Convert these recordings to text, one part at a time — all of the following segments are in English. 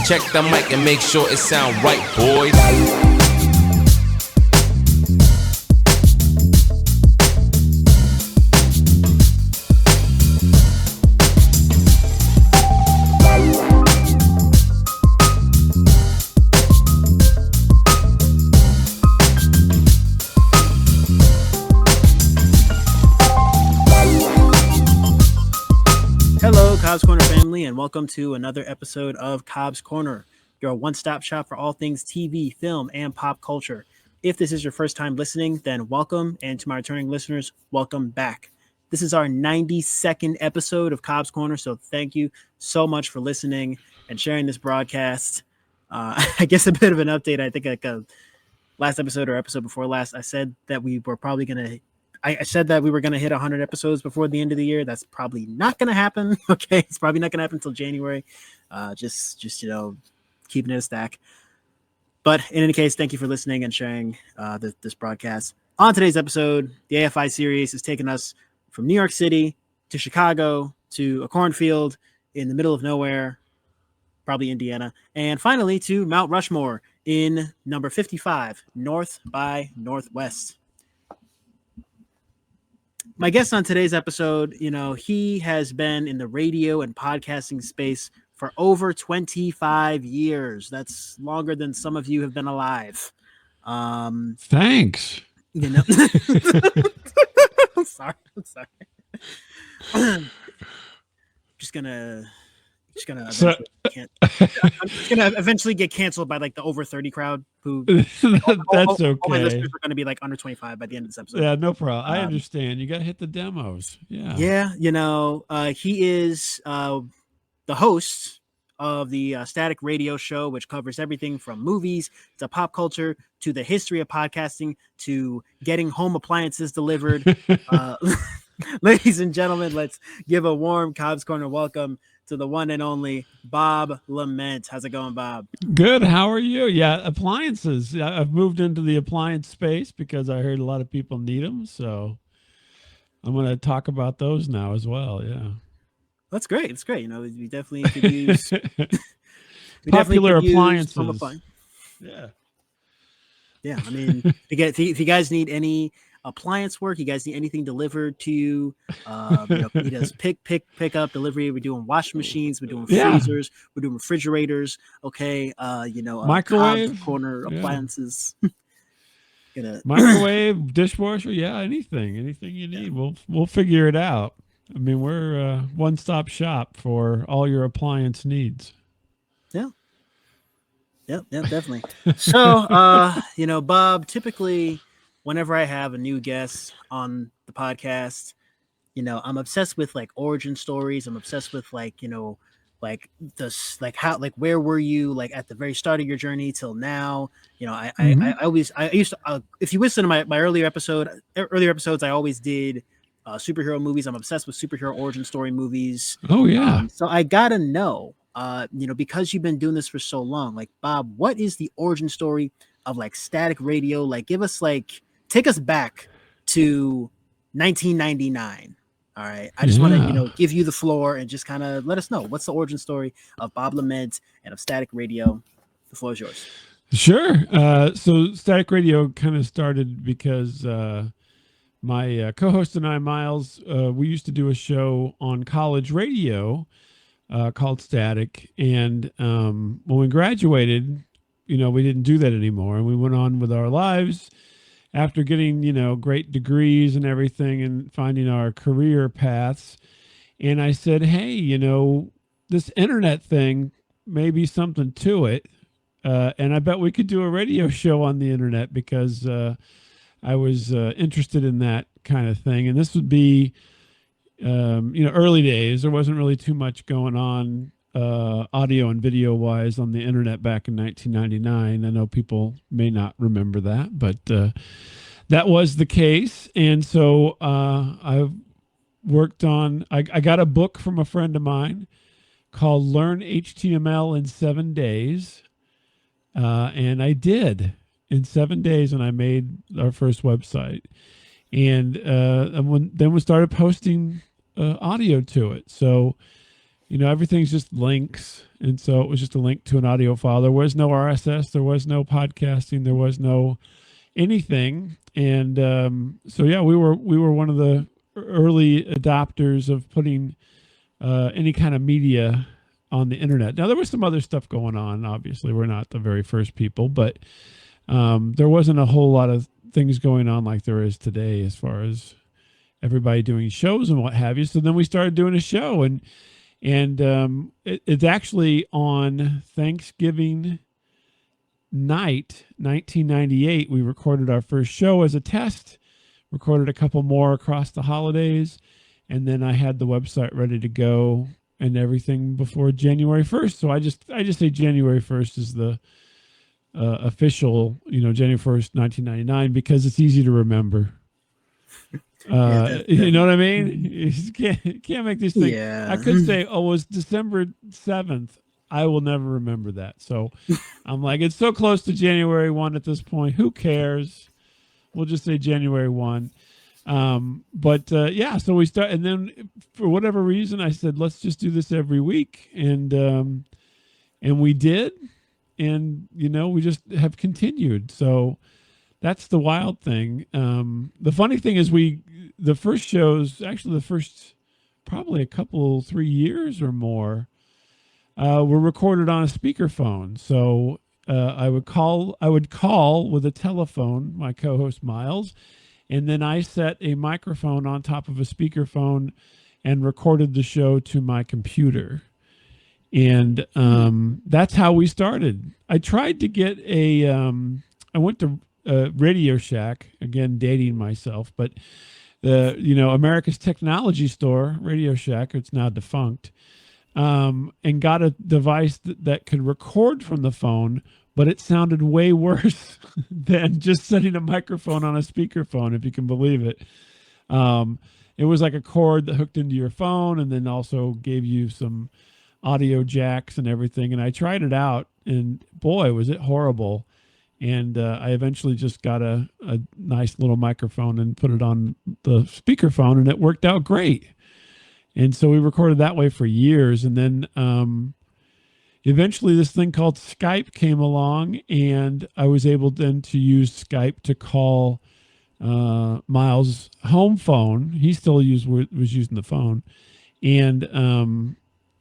Check the mic and make sure it sound right, boys. Cobbs Corner family, and welcome to another episode of Cobbs Corner, your one-stop shop for all things TV, film, and pop culture. If this is your first time listening, then welcome, and to my returning listeners, welcome back. This is our 92nd episode of Cobbs Corner, so thank you so much for listening and sharing this broadcast. I guess a bit of an update. I think like last episode or episode before last, I said that we were probably going to I said that we were going to hit 100 episodes before the end of the year. That's probably not going to happen. Okay. It's probably not going to happen until January. Just, keeping it a stack. But in any case, thank you for listening and sharing this broadcast. On today's episode, the AFI series is taking us from New York City to Chicago to a cornfield in the middle of nowhere, probably Indiana, and finally to Mount Rushmore in number 55, North by Northwest. My guest on today's episode, he has been in the radio and podcasting space for over 25 years. That's longer than some of you have been alive. Thanks. I'm sorry. I'm just gonna eventually get canceled by like the over 30 crowd who that's all okay. My listeners are going to be like under 25 by the end of this episode. Yeah, no problem. I understand. You got to hit the demos. Yeah. He is the host of the Static Radio Show, which covers everything from movies to pop culture to the history of podcasting to getting home appliances delivered. Ladies and gentlemen, let's give a warm Cobbs Corner welcome to the one and only Bob LeMent. How's it going, Bob? Good. How are you? Yeah, appliances. I've moved into the appliance space because I heard a lot of people need them. So I'm going to talk about those now as well. Yeah. That's great. It's great. We definitely could use popular appliances. Yeah. I mean, if you guys need any appliance work, you guys need anything delivered to you, he does pick up delivery. We're doing washing machines, we're doing freezers, we're doing refrigerators, microwave Cobbs Corner appliances. Microwave, dishwasher, anything you need, we'll figure it out. I mean, we're a one-stop shop for all your appliance needs. Yep, definitely. So Bob, typically whenever I have a new guest on the podcast, I'm obsessed with like origin stories. I'm obsessed with where were you like at the very start of your journey till now? I used to, if you listen to my earlier episodes, I always did superhero movies. I'm obsessed with superhero origin story movies. Oh yeah. So I gotta know, because you've been doing this for so long, like Bob, what is the origin story of like Static Radio? Like, take us back to 1999. All right. I just want to, give you the floor and just kind of let us know what's the origin story of Bob LeMent and of Static Radio. The floor is yours. Sure. So Static Radio kind of started because my co-host and I, Miles, we used to do a show on college radio called Static. And when we graduated, we didn't do that anymore. And we went on with our lives after getting, great degrees and everything and finding our career paths. And I said, hey, this internet thing may be something to it. And I bet we could do a radio show on the internet because I was interested in that kind of thing. And this would be, early days. There wasn't really too much going on audio and video wise on the internet back in 1999. I know people may not remember that, but that was the case. And so I worked on, I got a book from a friend of mine called Learn HTML in 7 Days. And I did in 7 days, and I made our first website. And then we started posting audio to it. So everything's just links. And so it was just a link to an audio file. There was no RSS. There was no podcasting. There was no anything. And so, yeah, we were one of the early adopters of putting any kind of media on the internet. Now, there was some other stuff going on. Obviously, we're not the very first people, but there wasn't a whole lot of things going on like there is today as far as everybody doing shows and what have you. So then we started doing a show, and it's actually on Thanksgiving night, 1998. We recorded our first show as a test, recorded a couple more across the holidays, and then I had the website ready to go and everything before January 1st. So I just say January 1st is the official, January 1st, 1999, because it's easy to remember. You know what I mean? You can't make this thing. Yeah. I could say, it was December 7th. I will never remember that. So I'm like, it's so close to January 1 at this point. Who cares? We'll just say January 1. So we start, and then for whatever reason, I said, let's just do this every week. And we did. And, we just have continued. So that's the wild thing. The funny thing is the first shows, actually the first probably 3 years or more, were recorded on a speakerphone. So I would call with a telephone, my co-host Miles, and then I set a microphone on top of a speakerphone and recorded the show to my computer. And that's how we started. I tried to get I went to Radio Shack, again, dating myself, but America's technology store, Radio Shack, it's now defunct, and got a device that could record from the phone, but it sounded way worse than just setting a microphone on a speakerphone, if you can believe it. It was like a cord that hooked into your phone and then also gave you some audio jacks and everything. And I tried it out, and boy, was it horrible. And I eventually just got a nice little microphone and put it on the speakerphone, and it worked out great. And so we recorded that way for years. And then eventually this thing called Skype came along, and I was able then to use Skype to call Miles' home phone. He still was using the phone. And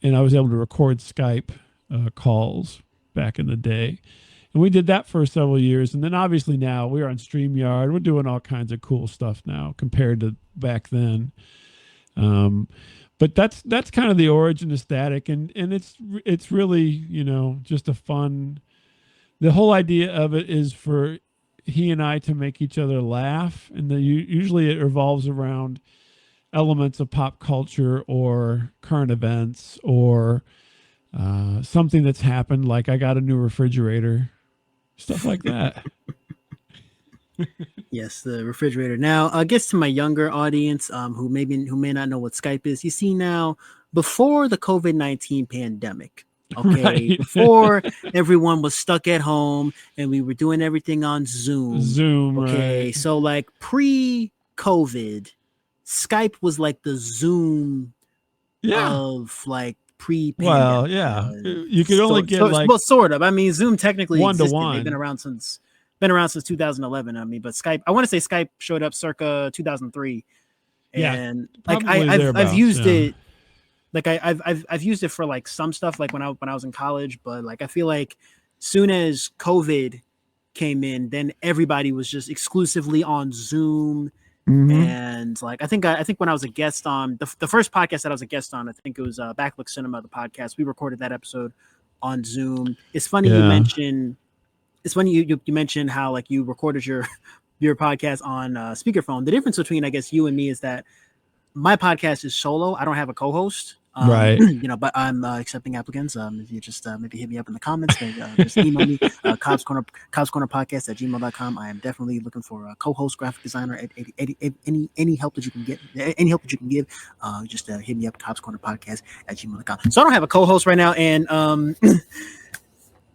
I was able to record Skype calls back in the day. And we did that for several years. And then obviously now we're on StreamYard. We're doing all kinds of cool stuff now compared to back then. But that's kind of the origin of Static. And it's really, just a fun, the whole idea of it is for he and I to make each other laugh. And usually it revolves around elements of pop culture or current events or something that's happened, like I got a new refrigerator, stuff like that. Yes, the refrigerator. Now, I guess to my younger audience, who may not know what Skype is, you see now, before the COVID-19 pandemic, okay, Right. before everyone was stuck at home and we were doing everything on Zoom. Okay, Right. so like pre-COVID, Skype was like the Zoom Yeah. of like pre-pandemic. Well, yeah. You could only get like well, sort of. I mean, Zoom technically existed. 1-to-1. They've been around since 2011. I mean, but Skype, I want to say Skype showed up circa 2003. Yeah, And like probably I've thereabouts, used yeah. it. Like I've used it for like some stuff, like when I was in college, but like I feel like soon as COVID came in, then everybody was just exclusively on Zoom. Mhm. And like I think when I was a guest on the first podcast that I was a guest on, I think it was Backlook Cinema, the podcast. We recorded that episode on Zoom. It's funny you Yeah. mentioned. It's funny you mentioned how like you recorded your podcast on speakerphone. The difference between I guess you and me is that my podcast is solo. I don't have a co-host. Right. But I'm accepting applicants. If you just maybe hit me up in the comments, just email me, Cobbs Corner podcast at gmail.com. I am definitely looking for a co-host, graphic designer, any help that you can get, any help that you can give. Just hit me up, Cobbs Corner podcast at gmail.com. So I don't have a co-host right now, and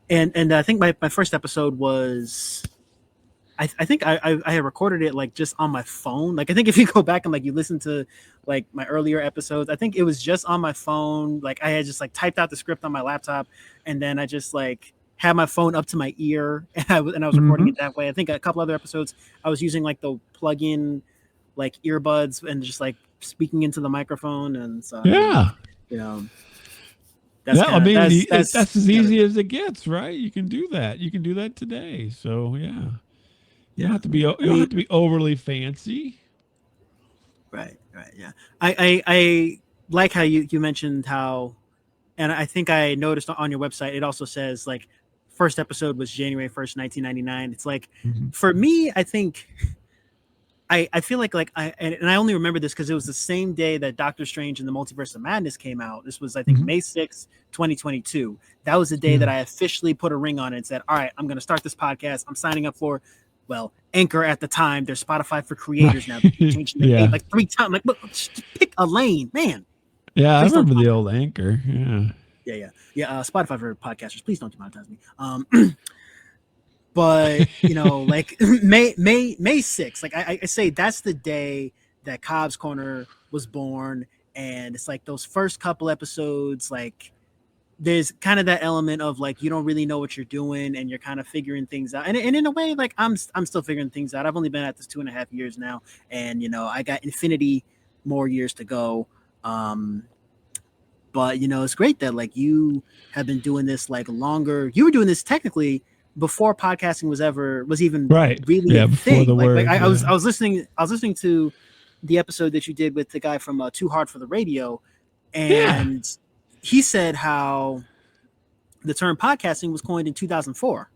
and I think my first episode was I think I had recorded it like just on my phone. Like I think if you go back and like you listen to like my earlier episodes, I think it was just on my phone. Like I had just like typed out the script on my laptop, and then I just like had my phone up to my ear, and I was recording it that way. I think a couple other episodes I was using like the plug-in like earbuds and just like speaking into the microphone, and so Yeah. you know. That's as easy as it gets, right? You can do that. You can do that today. So yeah, you don't have to be. You don't have to be overly fancy. Right. Yeah. I like how you mentioned how, and I think I noticed on your website it also says like first episode was January 1st, 1999. It's like for me, I think. I feel like and I only remember this because it was the same day that Doctor Strange and the Multiverse of Madness came out. This was, I think, May 6th, 2022. That was the day that I officially put a ring on it and said, all right, I'm going to start this podcast. I'm signing up for, well, Anchor at the time. There's Spotify for creators now. Changing the name like 3 times. Like, just pick a lane, man. Yeah, I remember the old Anchor. Yeah. Spotify for podcasters. Please don't demonetize me. But you know, like May 6th, like I say that's the day that Cobbs Corner was born, and it's like those first couple episodes, like there's kind of that element of like you don't really know what you're doing, and you're kind of figuring things out. And in a way, like I'm still figuring things out. I've only been at this 2.5 years now, and you know I got infinity more years to go. But you know, it's great that like you have been doing this like longer. You were doing this technically before podcasting was even really a thing. I was listening to the episode that you did with the guy from Too Hard for the Radio, and he said how the term podcasting was coined in 2004,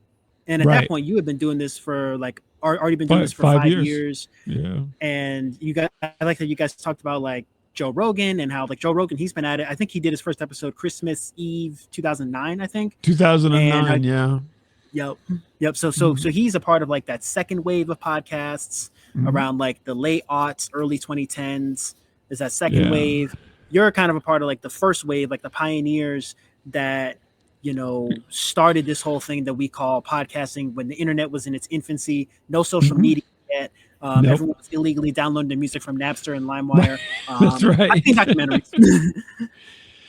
and at that point you had been doing this for like already been doing this for 5 years. Yeah, and you guys, I like that you guys talked about like Joe Rogan and how like Joe Rogan, he's been at it. I think he did his first episode Christmas Eve 2009. I think 2009. Yep. So he's a part of like that second wave of podcasts around like the late aughts, early 2010s. Is that second wave? You're kind of a part of like the first wave, like the pioneers that, you know, started this whole thing that we call podcasting when the internet was in its infancy, no social media yet. Everyone was illegally downloading the music from Napster and LimeWire. That's right. I think documentaries.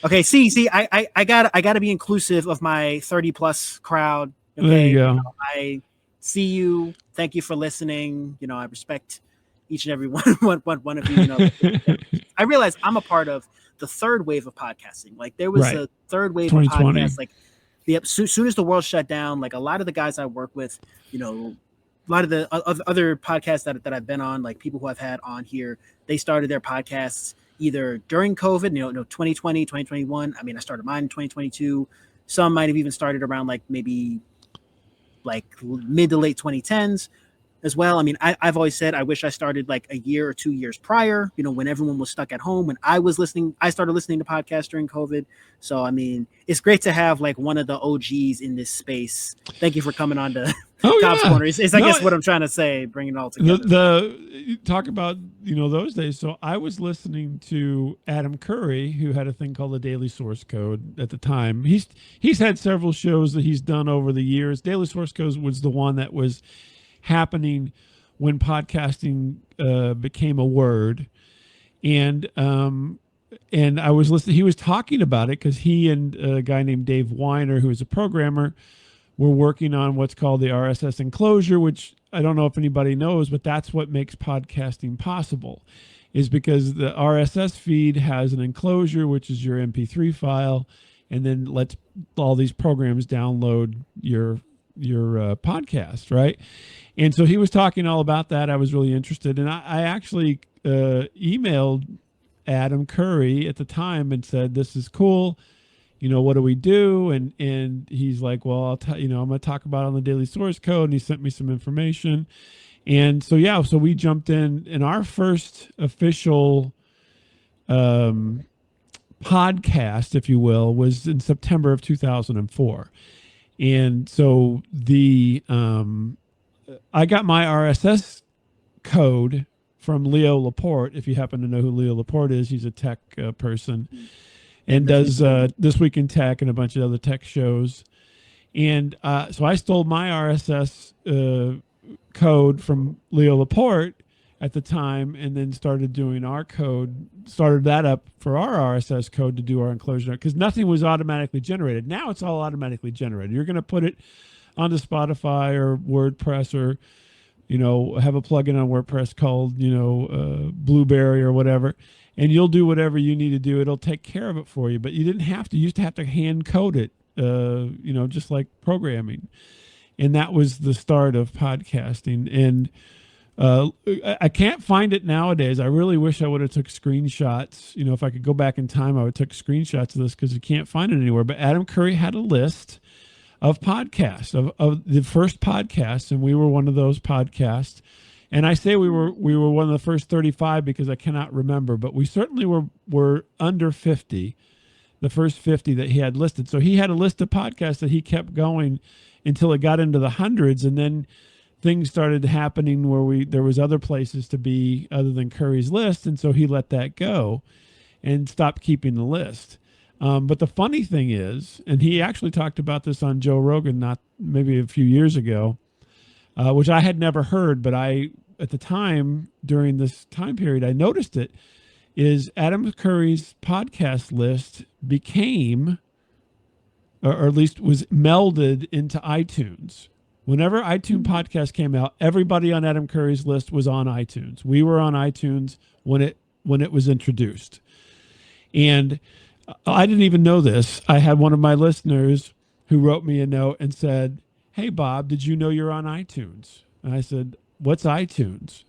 Okay. See, I gotta be inclusive of my 30 plus crowd. Okay, there you go. You know, I see you. Thank you for listening. You know, I respect each and every one of you. You know, I realize I'm a part of the third wave of podcasting. Like there was a third wave of podcasts. Like soon as the world shut down, like a lot of the guys I work with, you know, a lot of the other podcasts that I've been on, like people who I've had on here, they started their podcasts either during COVID, you know, 2020, 2021. I mean, I started mine in 2022. Some might have even started around like maybe like mid to late 2010s as well. I mean, I've always said I wish I started like a year or 2 years prior, you know, when everyone was stuck at home, when I started listening to podcasts during COVID. So, I mean, it's great to have like one of the OGs in this space. Thank you for coming on to Cobbs Corner. It's I guess what I'm trying to say, bringing it all together. Talk about, you know, those days. So I was listening to Adam Curry, who had a thing called the Daily Source Code at the time. He's had several shows that he's done over the years. Daily Source Code was the one that was happening when podcasting became a word, and I was listening. He was talking about it because he and a guy named Dave Weiner, who is a programmer, were working on what's called the RSS enclosure, which I don't know if anybody knows, but that's what makes podcasting possible, is because the RSS feed has an enclosure, which is your MP3 file, and then lets all these programs download your podcast, right? And so he was talking all about that. I was really interested, and I actually emailed Adam Curry at the time and said, "This is cool. You know, what do we do?" And he's like, "Well, I'm going to talk about it on the Daily Source Code." And he sent me some information, and so so we jumped in. And our first official podcast, if you will, was in September of 2004. And so I got my RSS code from Leo Laporte. If you happen to know who Leo Laporte is, he's a tech person and does This Week in Tech and a bunch of other tech shows. And so I stole my RSS code from Leo Laporte at the time, and then started doing our code, started that up for our RSS code to do our enclosure, because nothing was automatically generated. Now it's all automatically generated. You're going to put it onto Spotify or WordPress, or have a plugin on WordPress called Blueberry or whatever, and you'll do whatever you need to do. It'll take care of it for you. But you didn't have to. You used to have to hand code it, just like programming. And that was the start of podcasting. And I can't find it nowadays. I really wish I would have took screenshots. If I could go back in time, I would take screenshots of this, because you can't find it anywhere. But Adam Curry had a list of podcasts, of the first podcasts, and we were one of those podcasts. And I say we were one of the first 35 because I cannot remember, but we certainly were under 50, the first 50 that he had listed. So he had a list of podcasts that he kept going until it got into the hundreds, and then things started happening where there was other places to be other than Curry's list, and so he let that go and stopped keeping the list. But the funny thing is, and he actually talked about this on Joe Rogan maybe a few years ago, which I had never heard, but at the time, during this time period, I noticed it, is Adam Curry's podcast list became, or at least was melded into iTunes. Whenever iTunes podcast came out, everybody on Adam Curry's list was on iTunes. We were on iTunes when it was introduced. And I didn't even know this. I had one of my listeners who wrote me a note and said, "Hey, Bob, did you know you're on iTunes?" And I said, "What's iTunes?"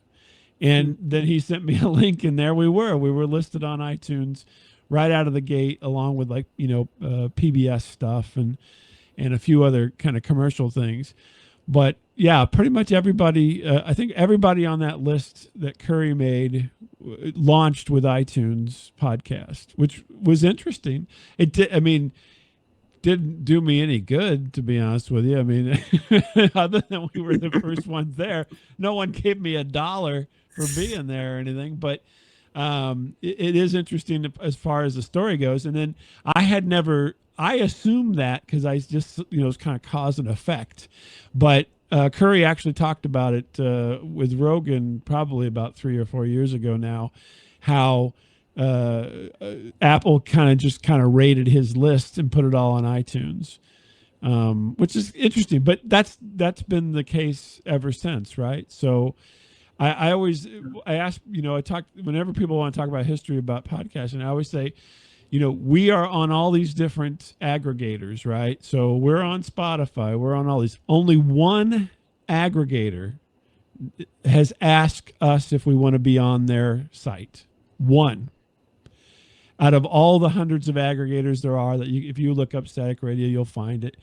And then he sent me a link, and there we were. We were listed on iTunes right out of the gate, along with PBS stuff and a few other kind of commercial things. But yeah, pretty much everybody, I think everybody on that list that Curry made launched with iTunes podcast, which was interesting. Didn't do me any good, to be honest with you. I mean, other than we were the first ones there, no one gave me $1 for being there or anything. But it is interesting as far as the story goes. And then I assumed that because I just, it's kind of cause and effect. But Curry actually talked about it with Rogan probably about 3 or 4 years ago now, how Apple kind of rated his list and put it all on iTunes, which is interesting. But that's been the case ever since, right? So I ask, I talk whenever people want to talk about history about podcasting, I always say, we are on all these different aggregators, right? So we're on Spotify, we're on all these. Only one aggregator has asked us if we want to be on their site. One. Out of all the hundreds of aggregators there are, if you look up Static Radio, you'll find it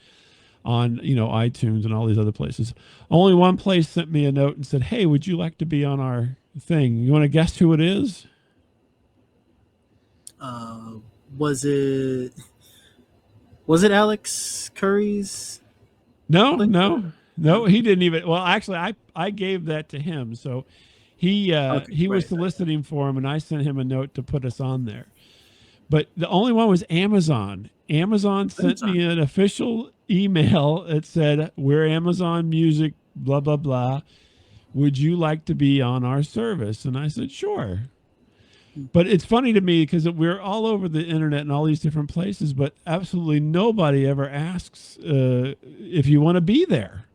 on, iTunes and all these other places. Only one place sent me a note and said, "Hey, would you like to be on our thing?" You want to guess who it is? Was it Alex Curry's? No, he didn't even. Well, actually, I gave that to him. So he was soliciting for him, and I sent him a note to put us on there. But the only one was Amazon. Amazon sent me an official email that said, "We're Amazon Music, blah, blah, blah. Would you like to be on our service?" And I said, "Sure." But it's funny to me because we're all over the internet and all these different places, but absolutely nobody ever asks if you want to be there,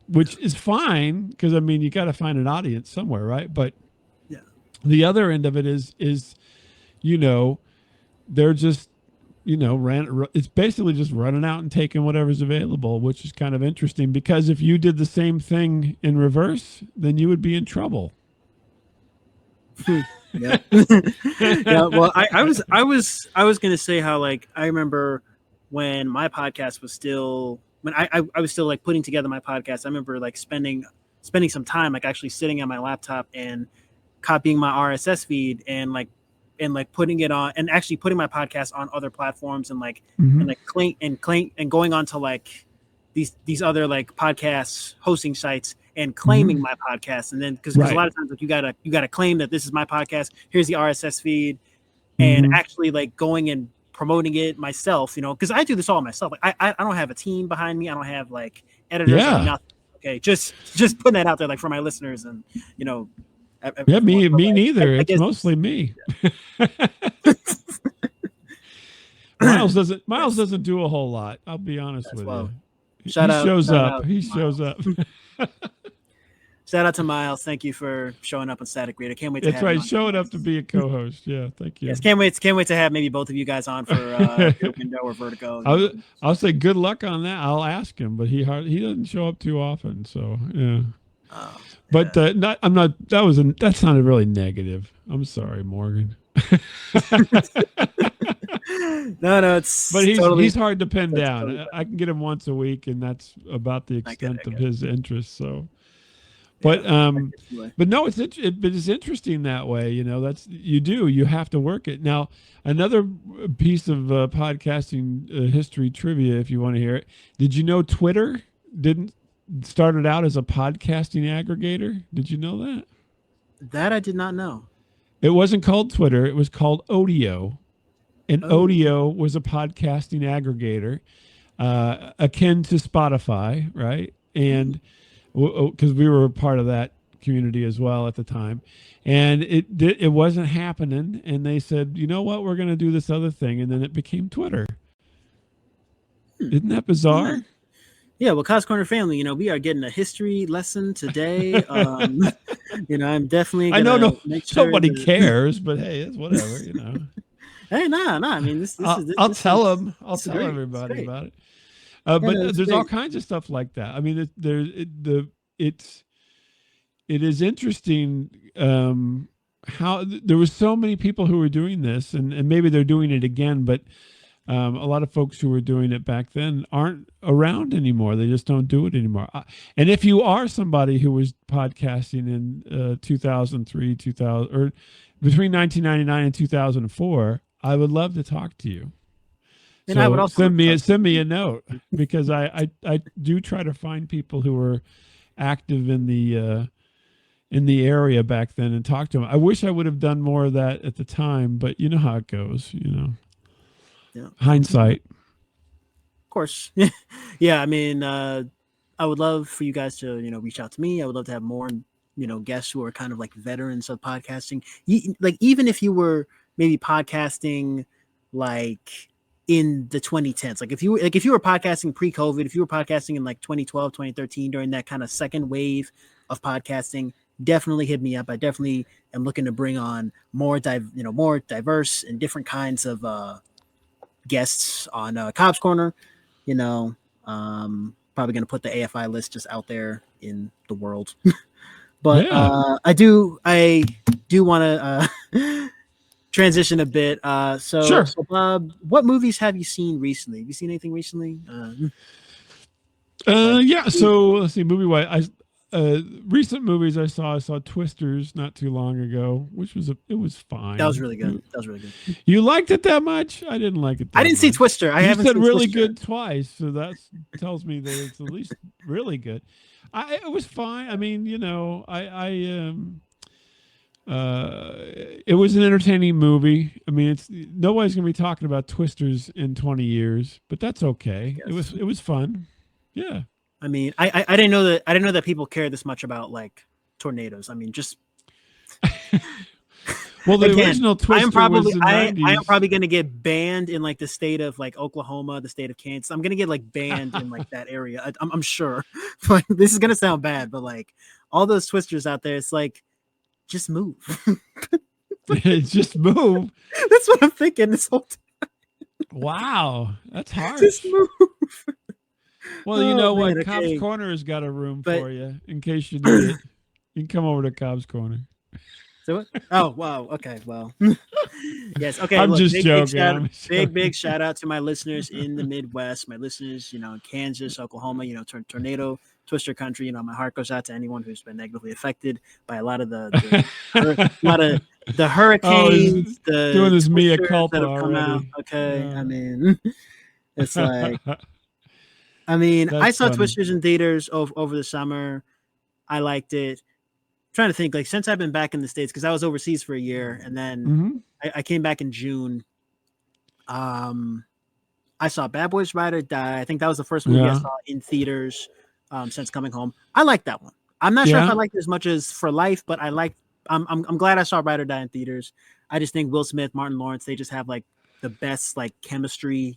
which is fine because, you got to find an audience somewhere, right? But yeah, the other end of it is they're just, it's basically just running out and taking whatever's available, which is kind of interesting because if you did the same thing in reverse, then you would be in trouble. Yeah. Yeah. Well, I was gonna say how I remember when my podcast was still I was still putting together my podcast. I remember spending some time actually sitting on my laptop and copying my RSS feed and putting it on and actually putting my podcast on other platforms and and going on to these other podcast hosting sites and claiming my podcast. And then because a lot of times you gotta claim that this is my podcast, here's the RSS feed, and actually going and promoting it myself, because I do this all myself. I don't have a team behind me, I don't have editors or nothing. Okay, just putting that out there, like for my listeners, and Yeah, me but, like, neither. I It's guess mostly me. Miles yes. doesn't do a whole lot. I'll be honest That's with well. you. Shout out He to shows Miles. up. Shout out to Miles. Thank you for showing up on Static Reader. Can't wait to That's have you right. on. Showing up to be a co-host. Yeah, thank you. Yes, can't wait to have maybe both of you guys on for Rear Window or Vertigo. I'll say good luck on that. I'll ask him, but he doesn't show up too often. So yeah. Oh, But that sounded really negative. I'm sorry, Morgan. No, it's But totally, he's hard to pin down. totally I can get him once a week, and that's about the extent I of get it. his interest. So, but no, it's interesting that way. You have to work it. Now, another piece of podcasting history trivia, if you want to hear it. Did you know Twitter started out as a podcasting aggregator? Did you know that? That I did not know. It wasn't called Twitter. It was called Odeo. And Odeo was a podcasting aggregator akin to Spotify, right? And because we were a part of that community as well at the time. And it wasn't happening. And they said, you know what? We're going to do this other thing. And then it became Twitter. Isn't that bizarre? Yeah, well, Cobbs Corner family, we are getting a history lesson today. I'm definitely gonna make sure nobody cares, but hey, it's whatever, Hey, nah. I mean, this I'll tell them. I'll this is tell great. everybody about it. no, But it's there's great. all kinds of stuff like that. I mean, it is interesting how there was so many people who were doing this, and maybe they're doing it again, but a lot of folks who were doing it back then aren't around anymore. They just don't do it anymore. And if you are somebody who was podcasting in 2003, 2000, or between 1999 and 2004, I would love to talk to you. And so I would also send me a note, because I do try to find people who were active in the area back then and talk to them. I wish I would have done more of that at the time, but you know how it goes, Yeah. Hindsight. Of course. Yeah, I mean, I would love for you guys to, reach out to me. I would love to have more, guests who are kind of like veterans of podcasting. Like, even if you were maybe podcasting like in the 2010s, like if you were podcasting pre-COVID, if you were podcasting in like 2012, 2013, during that kind of second wave of podcasting, definitely hit me up. I definitely am looking to bring on more diverse and different kinds of guests on Cobbs Corner. Probably going to put the AFI list just out there in the world. But Yeah. I do want to transition a bit. Sure. So Bob, what movies have you seen recently? Have you seen anything recently? Yeah. So let's see. Movie wise, recent movies I saw Twisters not too long ago, which was fine. That was really good. You liked it that much? I didn't like it. I didn't see Twister. I haven't said seen really Twister. good twice, so that tells me that it's at least really good. It was fine. I mean, it was an entertaining movie. I mean, nobody's gonna be talking about Twisters in 20 years, but that's okay. Yes. It was fun. Yeah. I mean, I didn't know that people care this much about like tornadoes. I mean, just well, the original Twister was the 90s. I am probably going to get banned in like the state of like Oklahoma, the state of Kansas. I'm going to get like banned in like that area. I'm sure. Like, this is going to sound bad, but like all those Twisters out there, it's like, just move. Just move. That's what I'm thinking this whole time. Wow, that's hard. Just move. Well, you know what? Okay. Cobbs Corner has got a room for you in case you need it. You can come over to Cobbs Corner. So what? Oh, wow. Okay. Well, yes. Okay. I'm just joking. Big shout out to my listeners in the Midwest, my listeners, in Kansas, Oklahoma, tornado, Twister country. My heart goes out to anyone who's been negatively affected by a lot of the hurricanes, the doing this mea culpa that have come out. Okay. I mean, it's like, I saw funny. Twisters in theaters over the summer. I liked it. Trying to think, like, since I've been back in the States, because I was overseas for a year, and then I came back in June. I saw Bad Boys Ride or Die. I think that was the first movie I saw in theaters. since Coming Home. I like that one. I'm not sure if I liked it as much as For Life, but I'm glad I saw Ride or Die in theaters. I just think Will Smith, Martin Lawrence, they just have like the best like chemistry,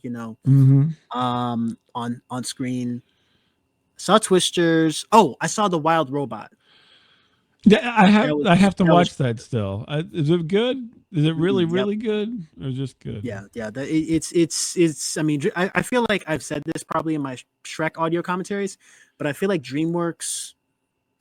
on screen. Saw Twisters. Oh, I saw The Wild Robot. Yeah, I have to watch that still. Is it good? Is it really good, or just good? Yeah. It's. I mean, I feel like I've said this probably in my Shrek audio commentaries, but I feel like DreamWorks,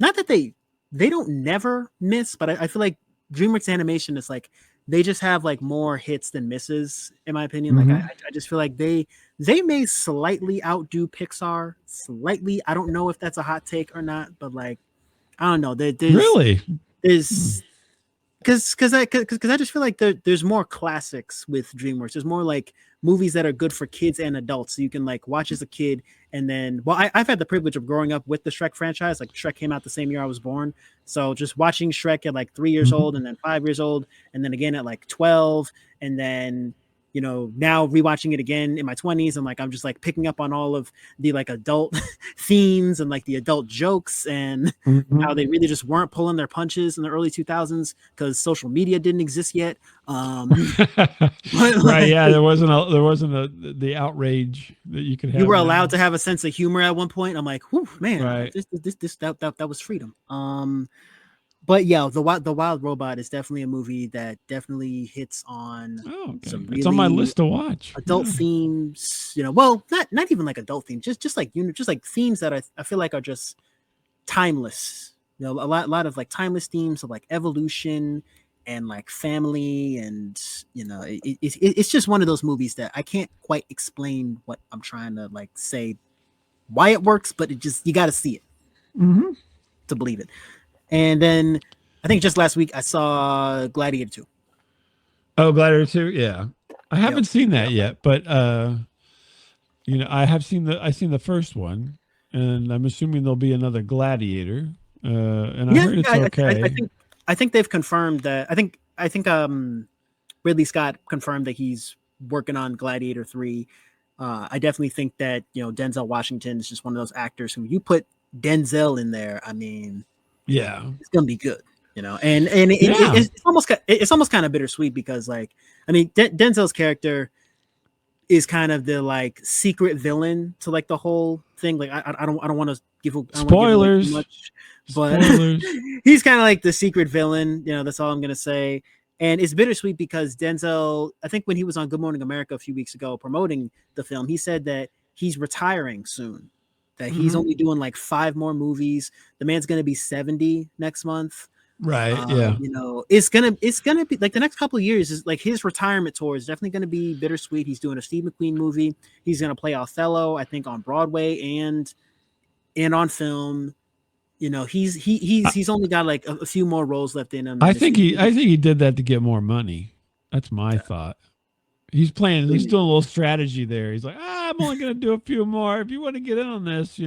not that they don't never miss, but I feel like DreamWorks Animation is like they just have like more hits than misses, in my opinion. Like I just feel like they may slightly outdo Pixar. Slightly, I don't know if that's a hot take or not, but like I don't know. There's because I just feel like there's more classics with DreamWorks. There's more like movies that are good for kids and adults, so you can like watch as a kid. And then, I've had the privilege of growing up with the Shrek franchise. Like Shrek came out the same year I was born, so just watching Shrek at like 3 years old, and then 5 years old, and then again at like 12, and then now rewatching it again in my 20s, and like I'm just like picking up on all of the like adult themes and like the adult jokes, and how they really just weren't pulling their punches in the early 2000s because social media didn't exist yet. Right? Yeah, there wasn't the outrage that you could have. You were allowed to have a sense of humor at one point. I'm like, whew, man, right. That was freedom. But yeah, the Wild Robot is definitely a movie that definitely hits on some really it's on my list to watch. Adult themes, well, not even like adult themes, just like just like themes that I feel like are just timeless. A lot of like timeless themes of like evolution and like family, and it's just one of those movies that I can't quite explain what I'm trying to like say why it works, but you got to see it to believe it. And then I think just last week I saw Gladiator 2. Oh, Gladiator 2, yeah. I haven't seen that yet, but I have seen the first one, and I'm assuming there'll be another Gladiator. And I heard it's okay. I think they've confirmed that. I think Ridley Scott confirmed that he's working on Gladiator 3. I definitely think that Denzel Washington is just one of those actors who you put Denzel in there, I mean, yeah, it's gonna be good, it's almost kind of bittersweet because like I mean Denzel's character is kind of the like secret villain to like the whole thing. Like I don't want to give spoilers too much, but he's kind of like the secret villain. That's all I'm gonna say. And it's bittersweet because Denzel, I think when he was on Good Morning America a few weeks ago promoting the film, he said that he's retiring soon. That he's only doing like 5 more movies. The man's gonna be 70 next month. Right. Yeah. It's gonna be like the next couple of years is like his retirement tour is definitely gonna be bittersweet. He's doing a Steve McQueen movie. He's gonna play Othello, I think, on Broadway and on film. He's only got like a few more roles left in him. I think he did that to get more money. That's my thought. He's doing a little strategy there. He's like, I'm only going to do a few more. If you want to get in on this,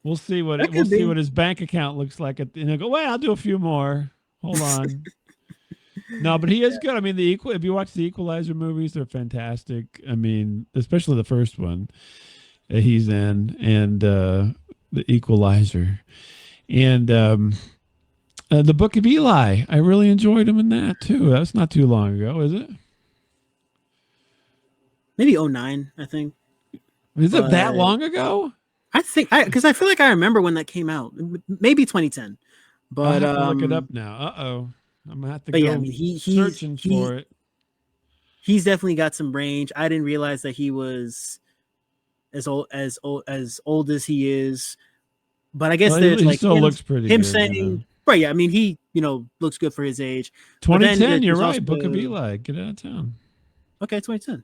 we'll see what his bank account looks like. And he'll go, well, I'll do a few more. Hold on. No, but he is good. I mean, if you watch the Equalizer movies, they're fantastic. I mean, especially the first one that he's in, and the Equalizer, and the Book of Eli. I really enjoyed him in that too. That's not too long ago, is it? Maybe 2009, I think. Is it that long ago? I think because I feel like I remember when that came out. Maybe 2010. But I'll have to look it up now. I'm gonna have to go searching for it. He's definitely got some range. I didn't realize that he was as old as he is. But I guess there's like still looks pretty him good, saying, right? Yeah, I mean he looks good for his age. 2010, you're right. Book of Eli, get out of town. Okay, 2010.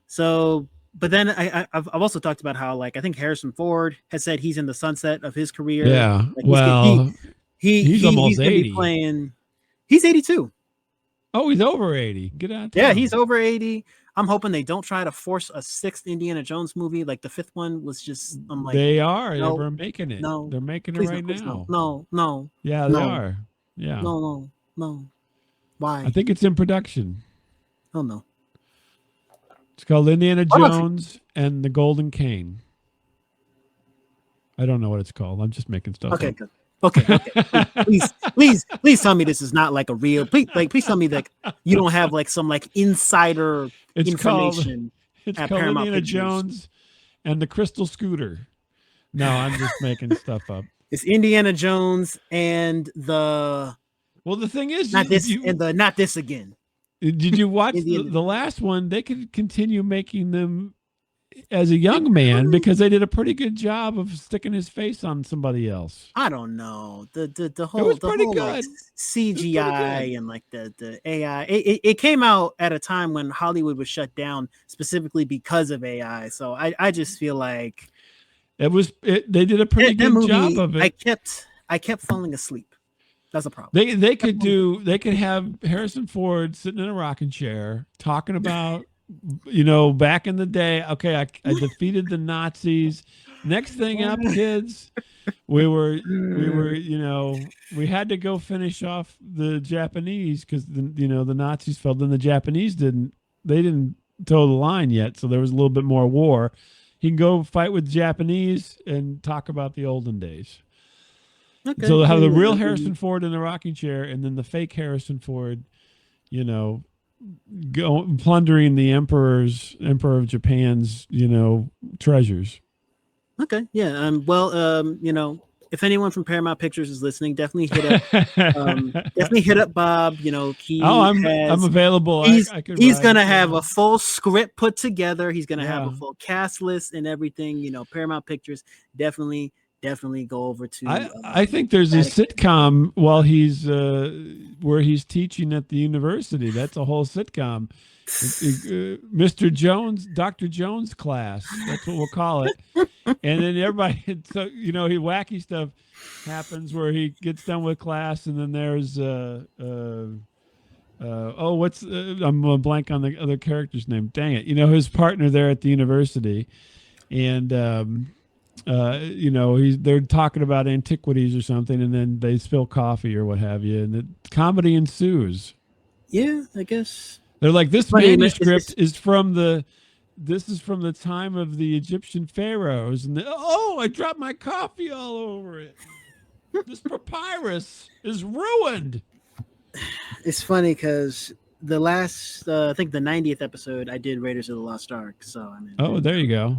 So, but then I've also talked about how like I think Harrison Ford has said he's in the sunset of his career. Yeah, like, he's almost 80. He's 82. Oh, he's over 80. Get out of town. Yeah, he's over 80. I'm hoping they don't try to force a 6th Indiana Jones movie. Like the 5th one was just, I'm like, they are. No, they're making it. No, they're making it right now. No. Yeah, they are. Yeah. No. Why? I think it's in production. Oh no. It's called Indiana Jones and the Golden Cane. I don't know what it's called. I'm just making stuff Okay, up. good. Okay. Please tell me this is not like a real. Please tell me that you don't have like some like insider information It's at called Paramount Indiana Pictures. Jones and the Crystal Scooter. No, I'm just making stuff up. It's Indiana Jones and the Well, the thing is, not this again. Did you watch the last one? They could continue making them as a young man because they did a pretty good job of sticking his face on somebody else. I don't know the whole It was the pretty whole good. like CGI and like the AI. It came out at a time when Hollywood was shut down specifically because of AI. So I just feel like they did a pretty good movie, job of it. I kept falling asleep. That's a problem. They could have Harrison Ford sitting in a rocking chair talking about, back in the day. Okay, I defeated the Nazis. Next thing up, kids, we had to go finish off the Japanese because the Nazis fell. Then the Japanese didn't toe the line yet, so there was a little bit more war. He can go fight with the Japanese and talk about the olden days. Okay. So they'll have the real Harrison Ford in the rocking chair, and then the fake Harrison Ford, plundering the Emperor of Japan's, treasures. Okay, yeah. If anyone from Paramount Pictures is listening, definitely hit up Bob. I'm available. He's gonna have a full script put together. He's gonna have a full cast list and everything. Paramount Pictures definitely go over to. I think there's a sitcom while he's where he's teaching at the university. That's a whole sitcom. Mr. Jones, Dr. Jones class. That's what we'll call it. And then everybody, so wacky stuff happens where he gets done with class, and then there's I'm a blank on the other character's name. Dang it! His partner there at the university, and they're talking about antiquities or something, and then they spill coffee or what have you, and the comedy ensues. Yeah, I guess. They're like, this manuscript is from the time of the Egyptian pharaohs, and I dropped my coffee all over it. This papyrus is ruined. It's funny because the last, I think the 90th episode, I did Raiders of the Lost Ark. So there you go.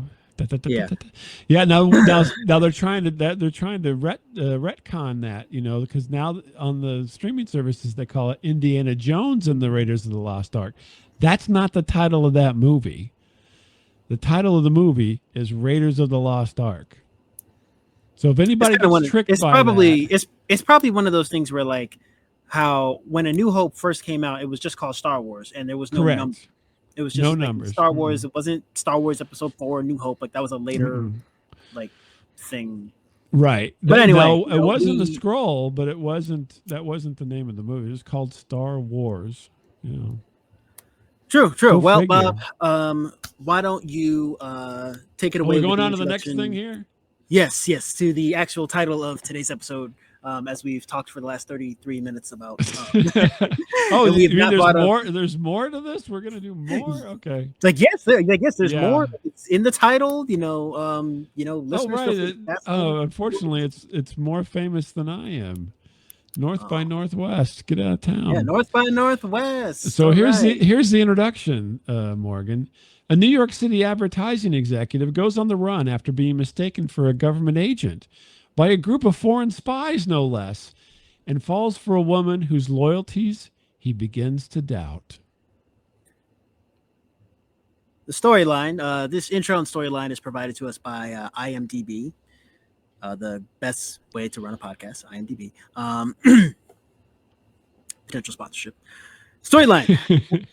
Yeah. Now they're trying to retcon that, because now on the streaming services they call it Indiana Jones and the Raiders of the Lost Ark. That's not the title of that movie. The title of the movie is Raiders of the Lost Ark. So if anybody gets tricked by that, it's probably one of those things where like how when A New Hope first came out, it was just called Star Wars and there was no number. It was just no like numbers. Star Wars. It wasn't Star Wars Episode 4, New Hope. Like that was a later like thing. Right. But anyway, it wasn't the scroll, but that wasn't the name of the movie. It was called Star Wars. True. Well, Bob, why don't you take it away? We're going on to the next thing here? Yes, to the actual title of today's episode. As we've talked for the last 33 minutes about. There's more to this? We're gonna do more? Okay. I guess there's more. It's in the title, listeners. Unfortunately, it's more famous than I am. North by Northwest. Get out of town. Yeah, North by Northwest. So here's the introduction, Morgan. A New York City advertising executive goes on the run after being mistaken for a government agent by a group of foreign spies, no less, and falls for a woman whose loyalties he begins to doubt. The storyline, this intro and storyline is provided to us by IMDb, the best way to run a podcast, IMDb. Potential sponsorship. Storyline.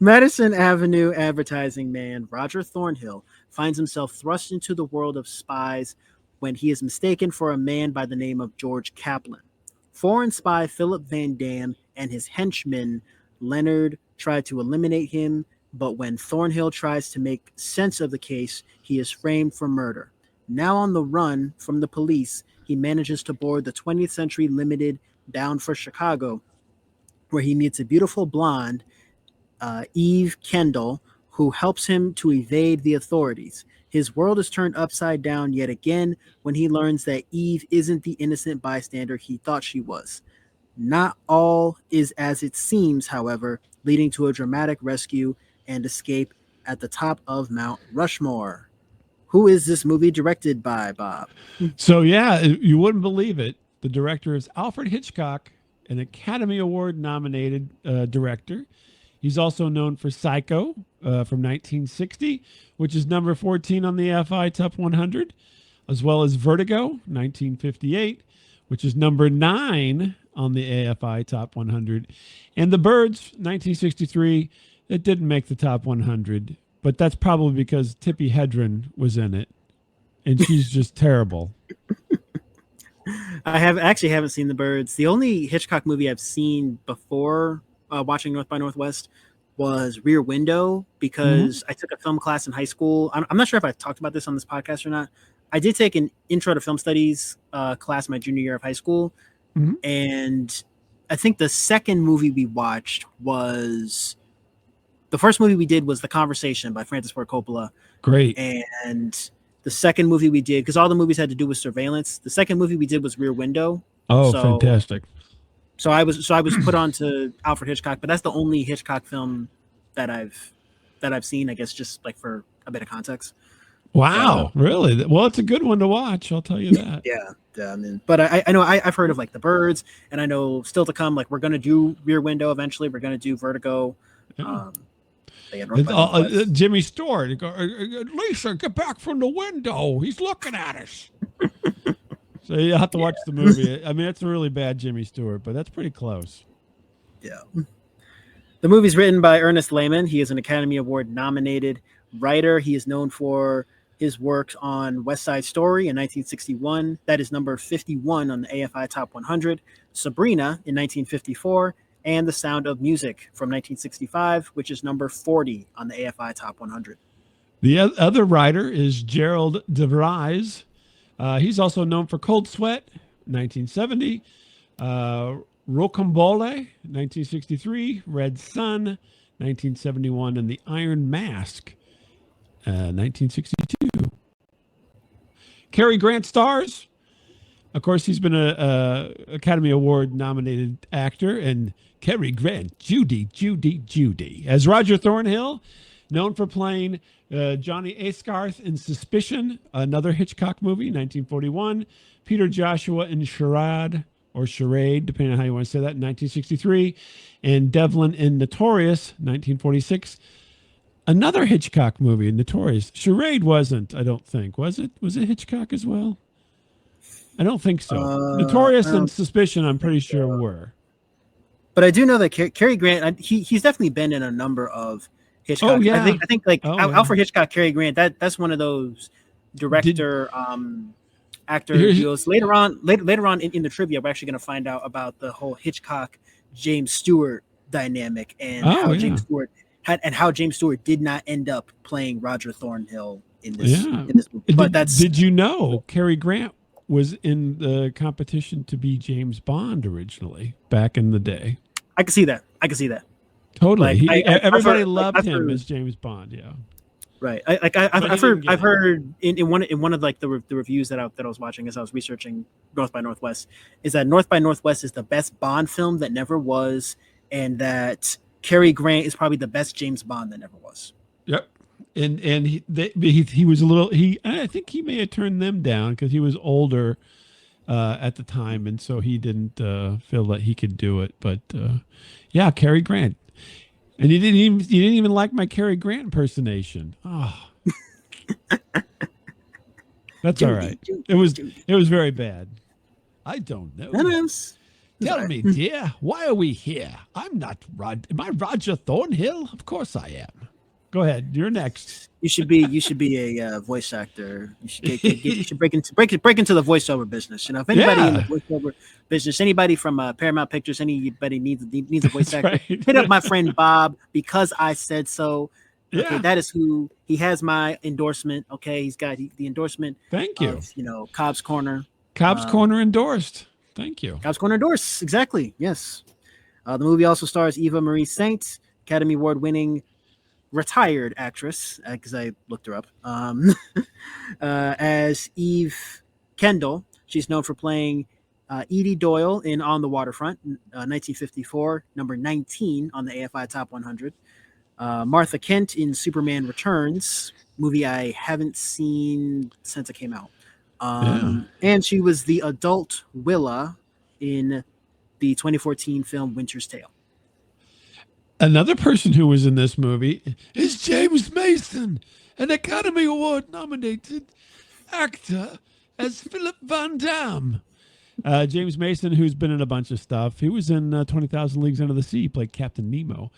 Madison Avenue advertising man Roger Thornhill finds himself thrust into the world of spies when he is mistaken for a man by the name of George Kaplan. Foreign spy Philip Van Dam and his henchman Leonard try to eliminate him, but when Thornhill tries to make sense of the case, he is framed for murder. Now on the run from the police, he manages to board the 20th Century Limited bound for Chicago, where he meets a beautiful blonde, Eve Kendall, who helps him to evade the authorities. His world is turned upside down yet again when he learns that Eve isn't the innocent bystander he thought she was. Not all is as it seems, however, leading to a dramatic rescue and escape at the top of Mount Rushmore. Who is this movie directed by, Bob? So, yeah, you wouldn't believe it. The director is Alfred Hitchcock, an Academy Award nominated director. He's also known for Psycho from 1960, which is number 14 on the AFI Top 100, as well as Vertigo, 1958, which is number 9 on the AFI Top 100, and The Birds, 1963, that didn't make the Top 100, but that's probably because Tippi Hedren was in it, and she's just terrible. I haven't seen The Birds. The only Hitchcock movie I've seen before watching North by Northwest was Rear Window, because I took a film class in high school. I'm not sure if I talked about this on this podcast or not. I did take an intro to film studies class my junior year of high school. And I think the second movie we watched was the first movie we did was The Conversation by Francis Ford Coppola. Great. And the second movie we did, because all the movies had to do with surveillance, the second movie we did was Rear Window. Oh, fantastic. So I was put on to Alfred Hitchcock, but that's the only Hitchcock film that I've seen, I guess, just like for a bit of context. Wow, really? Well, it's a good one to watch, I'll tell you that. I mean, but I know I've heard of like The Birds, and I know still to come, like we're going to do Rear Window eventually. We're going to do Vertigo. Jimmy Stewart, Lisa, get back from the window. He's looking at us. So you have to watch the movie. I mean, it's a really bad Jimmy Stewart, but that's pretty close. Yeah. The movie's written by Ernest LeMent. He is an Academy Award nominated writer. He is known for his work on West Side Story in 1961. That is number 51 on the AFI Top 100. Sabrina in 1954. And The Sound of Music from 1965, which is number 40 on the AFI Top 100. The other writer is Gerald DeVries. He's also known for Cold Sweat, 1970, Rocambole, 1963, Red Sun, 1971, and The Iron Mask, 1962. Cary Grant stars. Of course, he's been a Academy Award nominated actor, and Cary Grant, Judy, as Roger Thornhill, known for playing Johnny Ascarth in Suspicion, another Hitchcock movie, 1941. Peter Joshua in Charade, depending on how you want to say that, in 1963. And Devlin in Notorious, 1946. Another Hitchcock movie, Notorious. Charade wasn't, I don't think. Was it? Was it Hitchcock as well? I don't think so. Notorious and Suspicion, I'm pretty sure were. But I do know that Cary Grant, he's definitely been in a number of Hitchcock. Oh, yeah. I think like Alfred Hitchcock, Cary Grant, that's one of those director actor deals. Later on in the trivia, we're actually going to find out about the whole Hitchcock James Stewart dynamic and James Stewart did not end up playing Roger Thornhill in this movie. But did you know Cary Grant was in the competition to be James Bond originally back in the day? I can see that. Totally. Like, everybody loved him as James Bond. Yeah. Right. I've heard in one of like the reviews that I was watching as I was researching North by Northwest is that North by Northwest is the best Bond film that never was, and that Cary Grant is probably the best James Bond that never was. Yep. And he was a little, I think he may have turned them down because he was older at the time, and so he didn't feel that he could do it. But yeah, Cary Grant, and you didn't even like my Cary Grant impersonation. Oh, that's all right. It was very bad. I don't know. Tell me, dear, why are we here? I'm not Am I Roger Thornhill? Of course I am. Go ahead. You're next. You should be a voice actor. You should break into the voiceover business. You know, if anybody in the voiceover business, anybody from Paramount Pictures, anybody needs a voice actor, right. Hit up my friend Bob, because I said so. Okay, Yeah. that is who he has my endorsement. Okay, he's got the endorsement. Thank you. Of, Cobbs Corner. Cobbs Corner endorsed. Thank you. Cobbs Corner endorse. Exactly. Yes. The movie also stars Eva Marie Saint, Academy Award winning retired actress, because I looked her up, as Eve Kendall. She's known for playing Edie Doyle in On the Waterfront, 1954, number 19 on the AFI Top 100. Martha Kent in Superman Returns, movie I haven't seen since it came out. And she was the adult Willa in the 2014 film Winter's Tale. Another person who was in this movie is James Mason, an Academy Award nominated actor as Philip Van Damme. James Mason, who's been in a bunch of stuff. He was in 20,000 Leagues Under the Sea. He played Captain Nemo.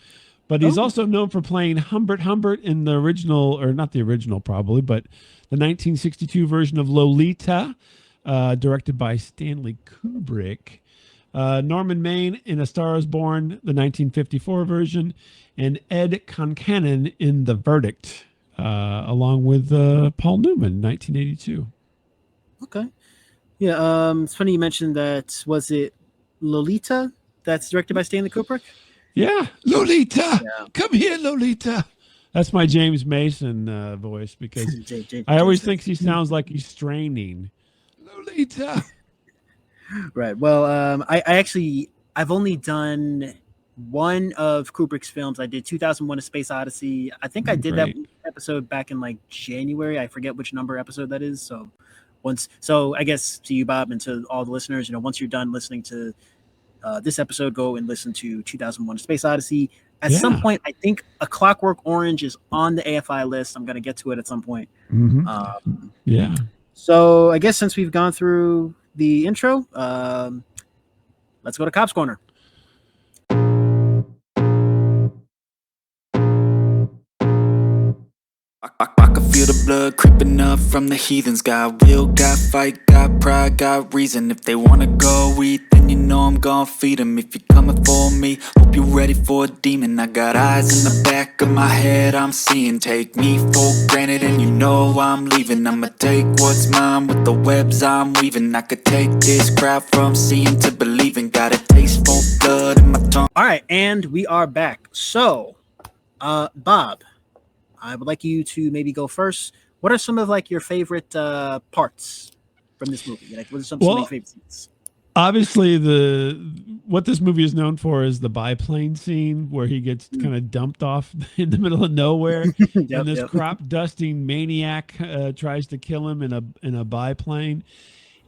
But he's also known for playing Humbert in the original, or not the original probably, but the 1962 version of Lolita, directed by Stanley Kubrick. Norman Maine in A Star is Born, the 1954 version, and Ed Concannon in The Verdict, along with Paul Newman, 1982. Okay. Yeah, it's funny you mentioned that. Was it Lolita that's directed by Stanley Kubrick? Yeah, Lolita! Yeah. Come here, Lolita! That's my James Mason voice, because I always think he sounds like he's straining. Lolita! Right. Well, I've only done one of Kubrick's films. I did 2001: A Space Odyssey. I think I did that episode back in like January. I forget which number episode that is. So I guess to you, Bob, and to all the listeners, once you're done listening to this episode, go and listen to 2001: A Space Odyssey. At some point, I think A Clockwork Orange is on the AFI list. I'm going to get to it at some point. Yeah. So I guess since we've gone through the intro, let's go to Cobbs Corner. I can feel the blood creeping up from the heathens. Got will, got fight, got pride, got reason. If they wanna go eat, then you know I'm gon' feed them. If you're coming for me, hope you're ready for a demon. I got eyes in the back of my head, I'm seeing. Take me for granted and you know I'm leaving. I'ma take what's mine with the webs I'm weaving. I could take this crowd from seeing to believing. Got a taste for blood in my tongue. All right, and we are back. So, Bob, I would like you to maybe go first. What are some of like your favorite parts from this movie? Like, what are some of your favorite scenes? Obviously, what this movie is known for is the biplane scene where he gets kind of dumped off in the middle of nowhere, and this crop dusting maniac tries to kill him in a biplane.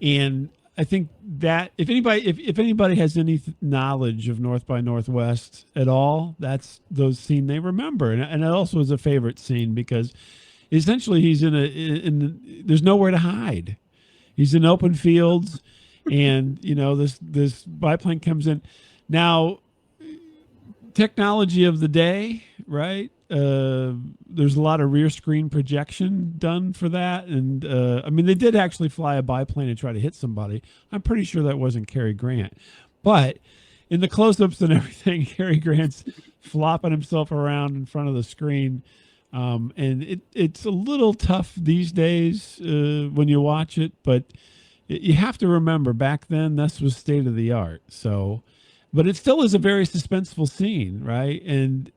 And I think that if anybody has any knowledge of North by Northwest at all, that's those scene they remember, and it also is a favorite scene because essentially he's there's nowhere to hide. He's in open fields, and this biplane comes in. Now, technology of the day, right? There's a lot of rear screen projection done for that. And I mean, they did actually fly a biplane and try to hit somebody. I'm pretty sure that wasn't Cary Grant. But in the close-ups and everything, Cary Grant's flopping himself around in front of the screen. And it's a little tough these days when you watch it. But you have to remember, back then, this was state of the art. So, but it still is a very suspenseful scene, right? And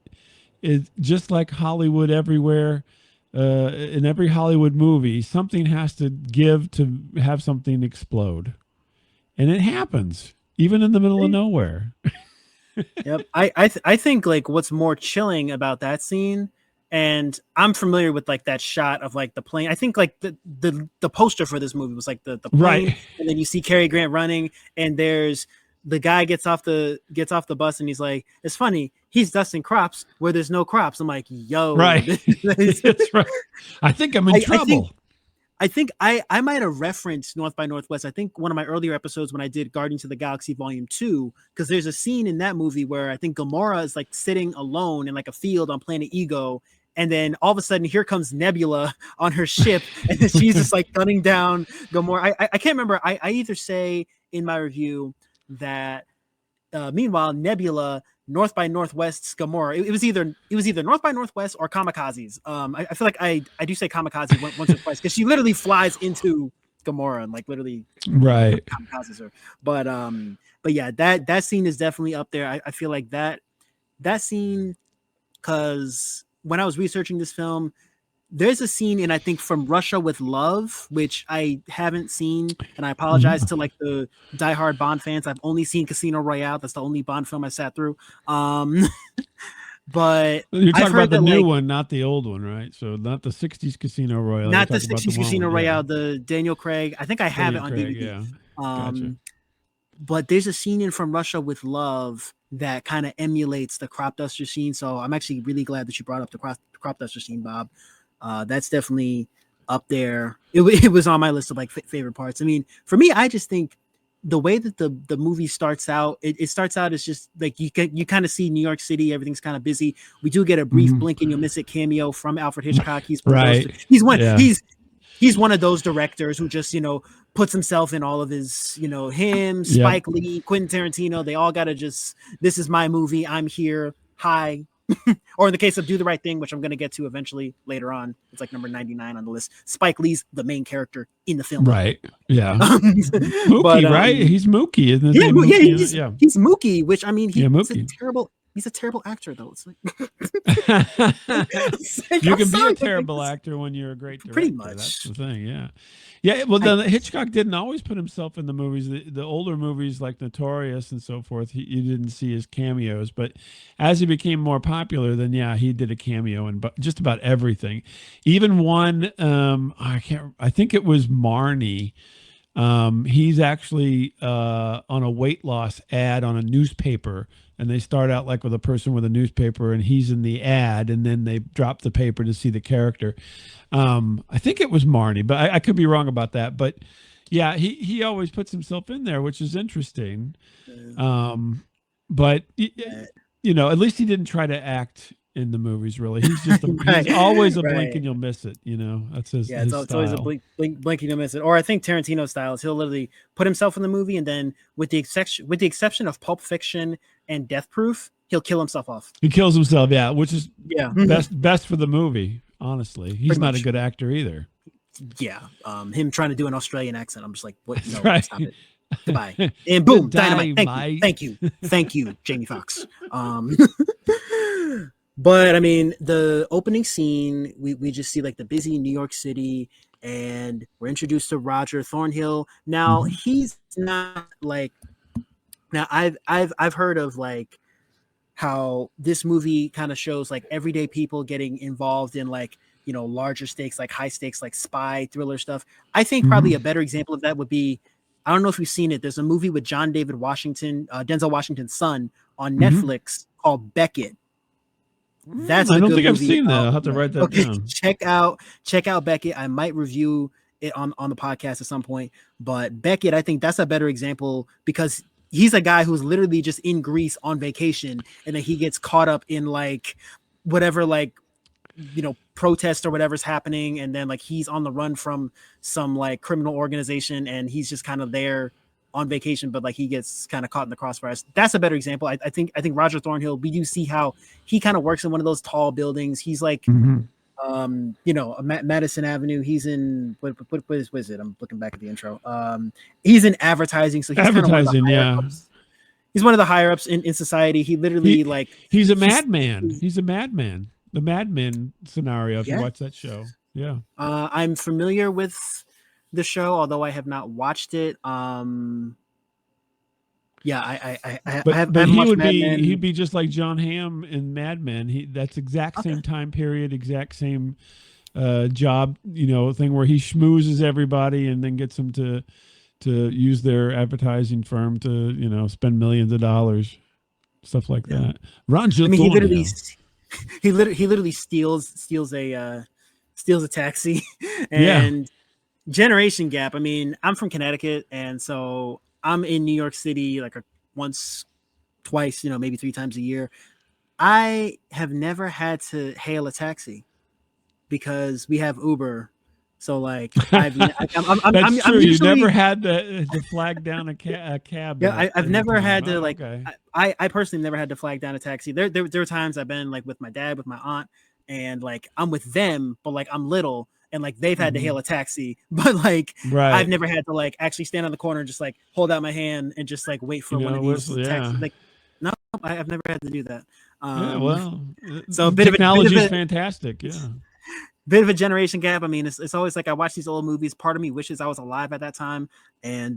it's just like Hollywood everywhere, in every Hollywood movie, something has to give to have something explode. And it happens, even in the middle of nowhere. Yep. I think like what's more chilling about that scene, and I'm familiar with like that shot of like the plane. I think like the poster for this movie was like the plane, right. And then you see Cary Grant running, and there's the guy gets off the bus, and he's like, it's funny, he's dusting crops where there's no crops. I'm like, yo, right. That's right. I think I'm in trouble. I think I might have referenced North by Northwest. I think one of my earlier episodes when I did Guardians of the Galaxy Volume 2, because there's a scene in that movie where I think Gamora is like sitting alone in like a field on planet Ego. And then all of a sudden, here comes Nebula on her ship, and then she's just like gunning down Gamora. I can't remember. I either say in my review that meanwhile Nebula, North by Northwest's Gamora, it was either North by Northwest or Kamikazes. I feel like I do say Kamikaze once or twice because she literally flies into Gamora and like literally right Kamikazes her. But yeah, that scene is definitely up there. I feel like that scene, because when I was researching this film, there's a scene in, I think, From Russia with Love, which I haven't seen, and I apologize to like the diehard Bond fans. I've only seen Casino Royale. That's the only Bond film I sat through. But you're talking about the new like, one, not the old one, right? So not the 60s Casino Royale. Not the 60s Casino Royale, the Daniel Craig. I think I have Daniel it on Craig, DVD. Yeah. Gotcha. But there's a scene in From Russia with Love that kind of emulates the crop duster scene. So I'm actually really glad that you brought up the crop duster scene, Bob. That's definitely up there. It was on my list of like favorite parts. I mean, for me, I just think the way that the movie starts out, it starts out as just like you kind of see New York City, everything's kind of busy. We do get a brief blink and you'll miss it cameo from Alfred Hitchcock. He's one of those directors who just, puts himself in all of his, him, Spike Lee, Quentin Tarantino. They all got to just, this is my movie. I'm here. Hi. Or in the case of Do the Right Thing, which I'm going to get to eventually later on. It's like number 99 on the list. Spike Lee's the main character in the film. Right. Yeah. Mookie, right? He's Mookie. Isn't it? He's Mookie, which I mean, he's a terrible actor, though. It's like, you can be a terrible actor when you're a great director. Pretty much. That's the thing, yeah. Yeah, well, Hitchcock didn't always put himself in the movies. The older movies like Notorious and so forth, you didn't see his cameos. But as he became more popular, then, he did a cameo in just about everything. Even one, I think it was Marnie. He's actually on a weight loss ad on a newspaper, and they start out like with a person with a newspaper, and he's in the ad, and then they drop the paper to see the character. I think it was Marnie, but I could be wrong about that. But yeah, he always puts himself in there, which is interesting. But at least he didn't try to act in the movies, really. He's just he's always a blink and you'll miss it. That's his it's always a blink and you'll miss it. Or I think Tarantino style is he'll literally put himself in the movie, and then with the exception of Pulp Fiction and Death Proof, he'll kill himself off. He kills himself, which is best for the movie. Honestly, he's not a good actor either. Yeah, him trying to do an Australian accent, I'm just like, what? No, right. Stop it. Goodbye. And boom, dynamite. Thank you, Jamie Foxx. But I mean, the opening scene, we just see like the busy New York City, and we're introduced to Roger Thornhill. Now he's not like. Now I've heard of like how this movie kind of shows like everyday people getting involved in like, larger stakes, like high stakes, like spy thriller stuff. I think probably a better example of that would be, I don't know if you've seen it. There's a movie with John David Washington, Denzel Washington's son on Netflix called Beckett. That's I don't think I've seen that. I'll have to write that down. Check out Beckett. I might review it on the podcast at some point. But Beckett, I think that's a better example because he's a guy who's literally just in Greece on vacation, and then he gets caught up in like whatever, like, protest or whatever's happening, and then like he's on the run from some like criminal organization, and he's just kind of there on vacation, but like he gets kind of caught in the crossfires. That's a better example. I think Roger Thornhill, we do see how he kind of works in one of those tall buildings. He's like Madison Avenue. He's in what is it? I'm looking back at the intro. He's in advertising, so he's advertising, he's one of the higher ups in society. He literally he's a madman. He's a madman. The Mad Men scenario, if you watch that show. Yeah. I'm familiar with the show, although I have not watched it. I he'd be just like John Hamm in Mad Men. That's exact same time period, exact same job, thing where he schmoozes everybody and then gets them to use their advertising firm to, spend millions of dollars, stuff like that. He literally steals a taxi and generation gap. I mean, I'm from Connecticut, and so I'm in New York City like once, twice, maybe 3 times a year. I have never had to hail a taxi because we have Uber. So like, I'm true. You never had to flag down a cab. Yeah, I've never had to like. Okay. I personally never had to flag down a taxi. There were times I've been like with my dad, with my aunt, and like I'm with them, but like I'm little, and like they've had to hail a taxi, but like I've never had to like actually stand on the corner and just like hold out my hand and just like wait for one of these taxis. Like, no, I've never had to do that. Yeah, well, So a technology is fantastic. Yeah. bit of a generation gap. I mean, it's always like I watch these old movies. Part of me wishes I was alive at that time, and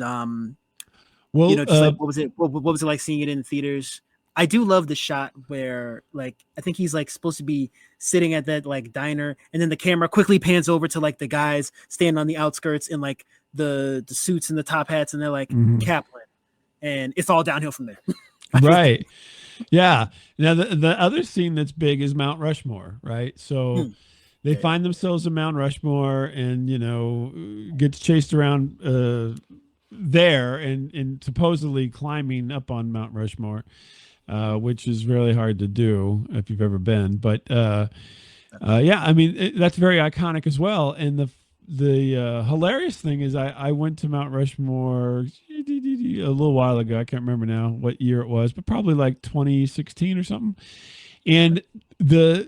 Well, just like what was it? What was it like seeing it in theaters? I do love the shot where like I think he's like supposed to be sitting at that like diner, and then the camera quickly pans over to like the guys standing on the outskirts in like the suits and the top hats, and they're like Kaplan, and it's all downhill from there. right. Yeah. Now the other scene that's big is Mount Rushmore, right? So they find themselves in Mount Rushmore, and gets chased around there, and supposedly climbing up on Mount Rushmore, which is really hard to do if you've ever been. But yeah, I mean that's very iconic as well. And the hilarious thing is I went to Mount Rushmore a little while ago. I can't remember now what year it was, but probably like 2016 or something. And the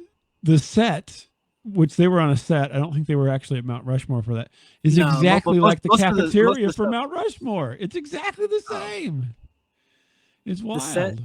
set, which they were on a set, I don't think they were actually at Mount Rushmore for that, is exactly like the cafeteria for Mount Rushmore. It's exactly the same. It's wild.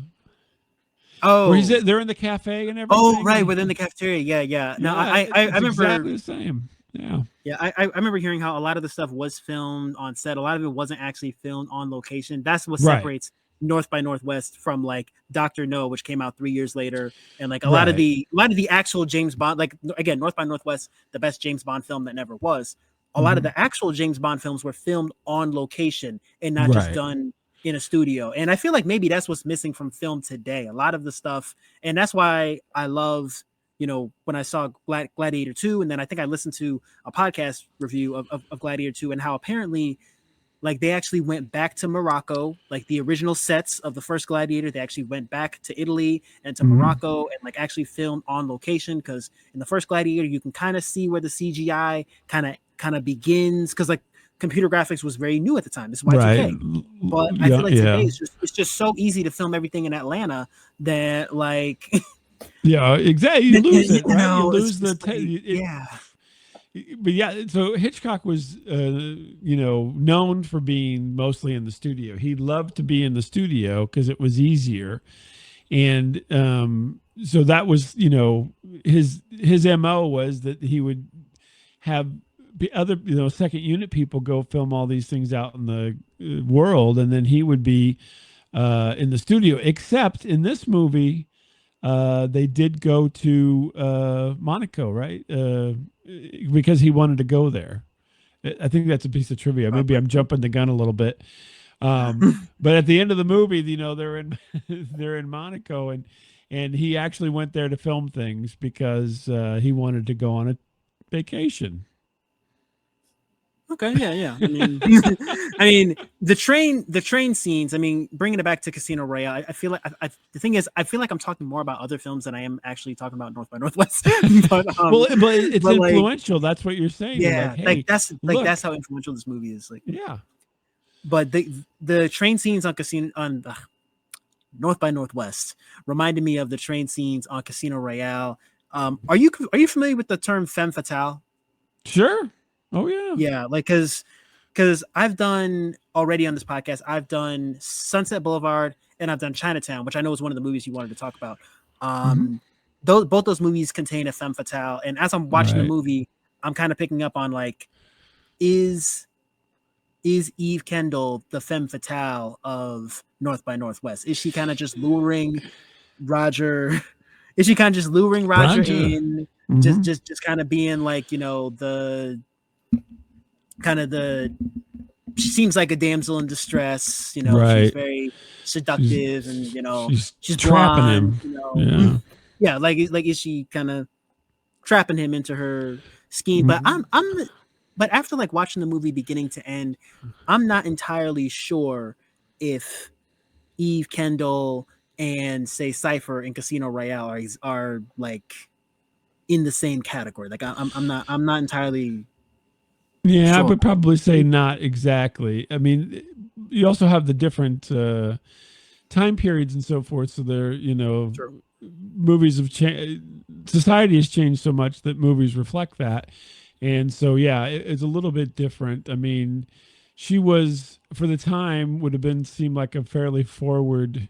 Oh, they're in the cafe and everything. Oh, right, within the cafeteria. Yeah. No, I remember exactly the same. Yeah, I remember hearing how a lot of the stuff was filmed on set. A lot of it wasn't actually filmed on location. That's what separates North by Northwest from like Dr. No, which came out 3 years later, and like a lot of the actual James Bond, like again, North by Northwest, the best James Bond film that never was. A lot of the actual James Bond films were filmed on location and not just done in a studio. And I feel like maybe that's what's missing from film today. A lot of the stuff, and that's why I love, when I saw Gladiator 2, and then I think I listened to a podcast review of Gladiator 2, and how apparently like they actually went back to Morocco, like the original sets of the first Gladiator, they actually went back to Italy and to Morocco and like actually filmed on location. Because in the first Gladiator, you can kind of see where the CGI kind of begins, because like computer graphics was very new at the time. It's Y2K. But I feel like today it's just so easy to film everything in Atlanta that like yeah, exactly. You lose it, right? You lose the But yeah, so Hitchcock was known for being mostly in the studio. He loved to be in the studio because it was easier. And so that was, his MO was that he would have other, second unit people go film all these things out in the world, and then he would be in the studio. Except in this movie, they did go to Monaco, right? Because he wanted to go there. I think that's a piece of trivia. Maybe I'm jumping the gun a little bit. But at the end of the movie, they're in they're in Monaco, and he actually went there to film things because he wanted to go on a vacation. Okay, yeah. I mean, the train scenes. I mean, bringing it back to Casino Royale, I feel like the thing is, I feel like I'm talking more about other films than I am actually talking about North by Northwest. but it's influential. That's what you're saying. Yeah, that's how influential this movie is. Like, yeah. But the train scenes on North by Northwest reminded me of the train scenes on Casino Royale. Are you familiar with the term femme fatale? Sure. Oh yeah. Yeah, like because I've done already on this podcast, I've done Sunset Boulevard and I've done Chinatown, which I know is one of the movies you wanted to talk about. Both those movies contain a femme fatale, and as I'm watching the movie, I'm kind of picking up on like, is Eve Kendall the femme fatale of North by Northwest? Is she kind of just luring Roger? Is she kind of just luring Roger in? Just kind of being like, she seems like a damsel in distress, she's very seductive, and she's trapping blonde, him. Like is she kind of trapping him into her scheme? But but after like watching the movie beginning to end, I'm not entirely sure if Eve Kendall and say Cypher in Casino Royale are like in the same category. Like I'm not entirely. Yeah, sure. I would probably say not exactly. I mean, you also have the different time periods and so forth. So there, Sure. Movies have changed. Society has changed so much that movies reflect that. And so, yeah, it's a little bit different. I mean, she was, for the time, would have seem like a fairly forward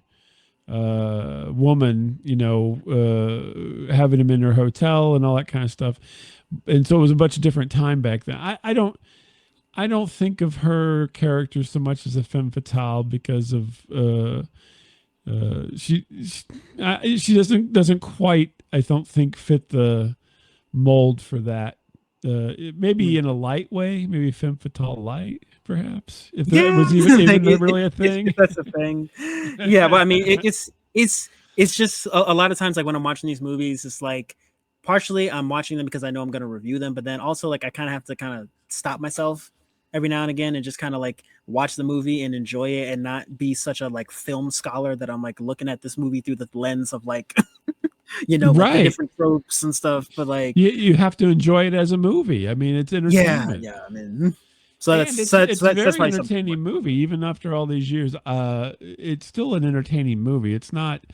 woman, having him in her hotel and all that kind of stuff. And so it was a bunch of different time back then. I don't think of her character so much as a femme fatale because of she doesn't quite, I don't think, fit the mold for that. Maybe in a light way, maybe femme fatale light, perhaps, if that was even really a thing. If that's a thing. Yeah, but I mean, it's just a lot of times, like when I'm watching these movies, it's like partially I'm watching them because I know I'm going to review them, but then also like I kind of have to kind of stop myself every now and again and just kind of like watch the movie and enjoy it and not be such a like film scholar that I'm like looking at this movie through the lens of like like the different tropes and stuff. But like you have to enjoy it as a movie. I mean, it's entertainment. Yeah. I mean, so it's a very entertaining movie, even after all these years. It's still an entertaining movie. It's not.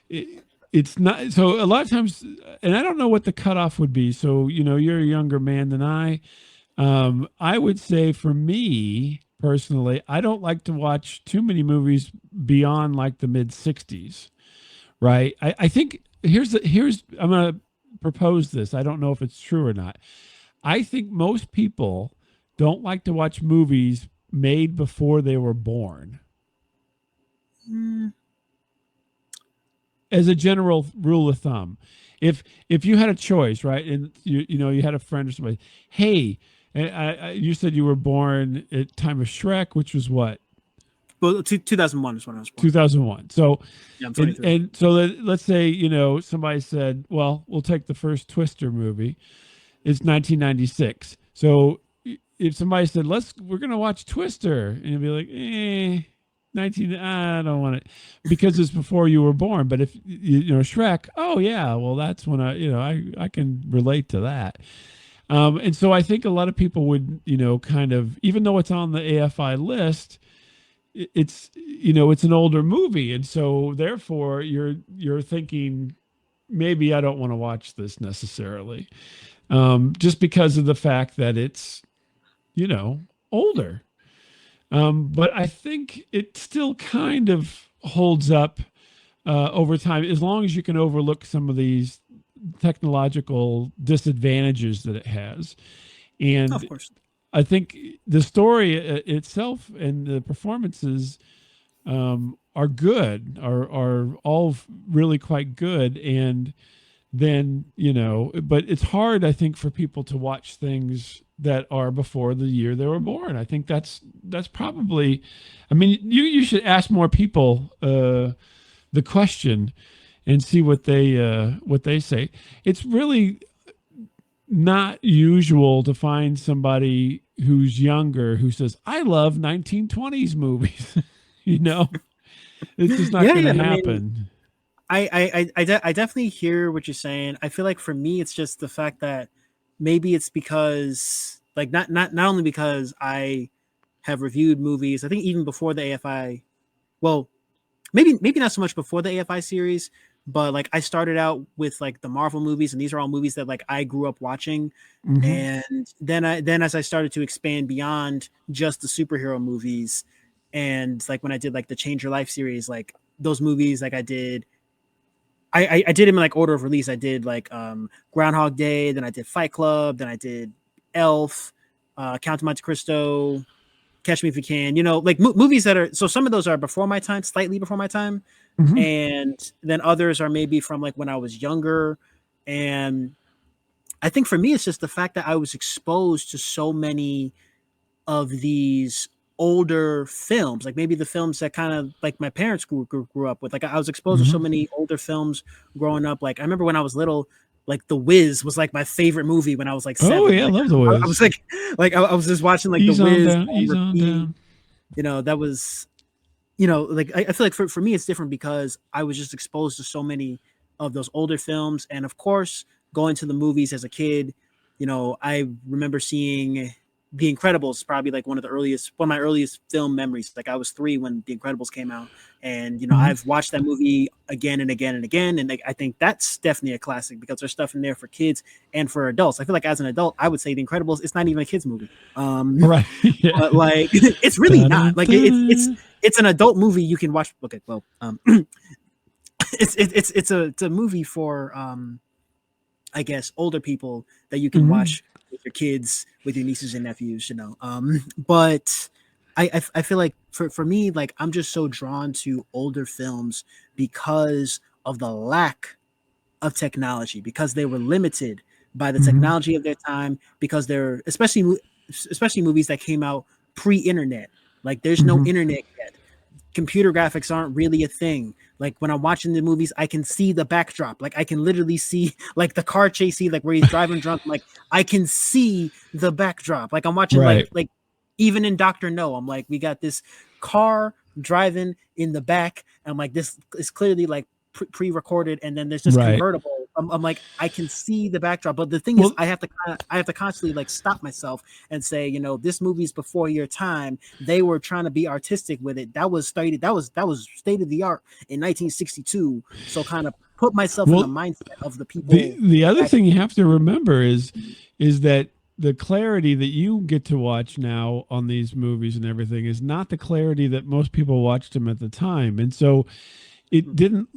It's not. So a lot of times, and I don't know what the cutoff would be. So you're a younger man than I. I would say for me personally, I don't like to watch too many movies beyond like the mid 60s. Right. I think here's I'm going to propose this. I don't know if it's true or not. I think most people don't like to watch movies made before they were born. As a general rule of thumb, if you had a choice, right, and you had a friend or somebody, hey, you said you were born at time of Shrek, which was what? Well, 2001 is when I was born. 2001. So, yeah, I'm 23. And so let's say, somebody said, well, we'll take the first Twister movie. It's 1996. So if somebody said, we're going to watch Twister, and you'd be like, 19, I don't want it because it's before you were born. But if Shrek, oh yeah, well that's when I can relate to that. And so I think a lot of people would, kind of, even though it's on the AFI list, it's an older movie. And so therefore you're thinking, maybe I don't want to watch this necessarily. Just because of the fact that it's, older. But I think it still kind of holds up over time, as long as you can overlook some of these technological disadvantages that it has. And of course, I think the story itself and the performances are good, are all really quite good. And then, but it's hard, I think, for people to watch things that are before the year they were born. I think that's probably, I mean, you should ask more people the question and see what they say. It's really not usual to find somebody who's younger who says, I love 1920s movies. It's just not going to happen. I definitely hear what you're saying. I feel like for me, it's just the fact that maybe it's because like not only because I have reviewed movies, I think even before the AFI, well, maybe not so much before the AFI series, but like I started out with like the Marvel movies, and these are all movies that like I grew up watching. Mm-hmm. And then as I started to expand beyond just the superhero movies, and like when I did like the Change Your Life series, like those movies, like I did them in like order of release. I did like Groundhog Day, then I did Fight Club, then I did Elf, Count of Monte Cristo, Catch Me If You Can, like movies that are, so some of those are before my time, slightly before my time. Mm-hmm. And then others are maybe from like when I was younger. And I think for me, it's just the fact that I was exposed to so many of these older films, like maybe the films that kind of like my parents grew up with. Like I was exposed to so many older films growing up. Like I remember when I was little, like The Wiz was like my favorite movie when I was like 7. Oh yeah, I love The Wiz. I was like I was just watching like The Wiz. That was, like I feel like for me it's different because I was just exposed to so many of those older films, and of course going to the movies as a kid. I remember seeing The Incredibles, probably like one of my earliest film memories. Like I was 3 when The Incredibles came out, and I've watched that movie again and again and again, and like I think that's definitely a classic because there's stuff in there for kids and for adults. I feel like as an adult, I would say The Incredibles, it's not even a kids movie, right? Yeah. But like it's really not. Like it's an adult movie you can watch. Okay, well, it's a movie for I guess older people that you can watch with your kids, with your nieces and nephews, but I feel like for me, like I'm just so drawn to older films because of the lack of technology, because they were limited by the technology of their time, because they're especially movies that came out pre-internet. Like there's no internet yet. Computer graphics aren't really a thing. Like when I'm watching the movies, I can see the backdrop. Like I can literally see like the car chase scene, like where he's driving drunk. Like I can see the backdrop. Like I'm watching like even in Dr. No, I'm like, we got this car driving in the back. And I'm like, this is clearly like pre-recorded, and then there's this convertible. I'm like, I can see the backdrop, but the thing is, I have to constantly like stop myself and say, this movie's before your time. They were trying to be artistic with it. That was state of the art in 1962. So kind of put myself in the mindset of the people. The other thing you have to remember is that the clarity that you get to watch now on these movies and everything is not the clarity that most people watched them at the time, and so it didn't.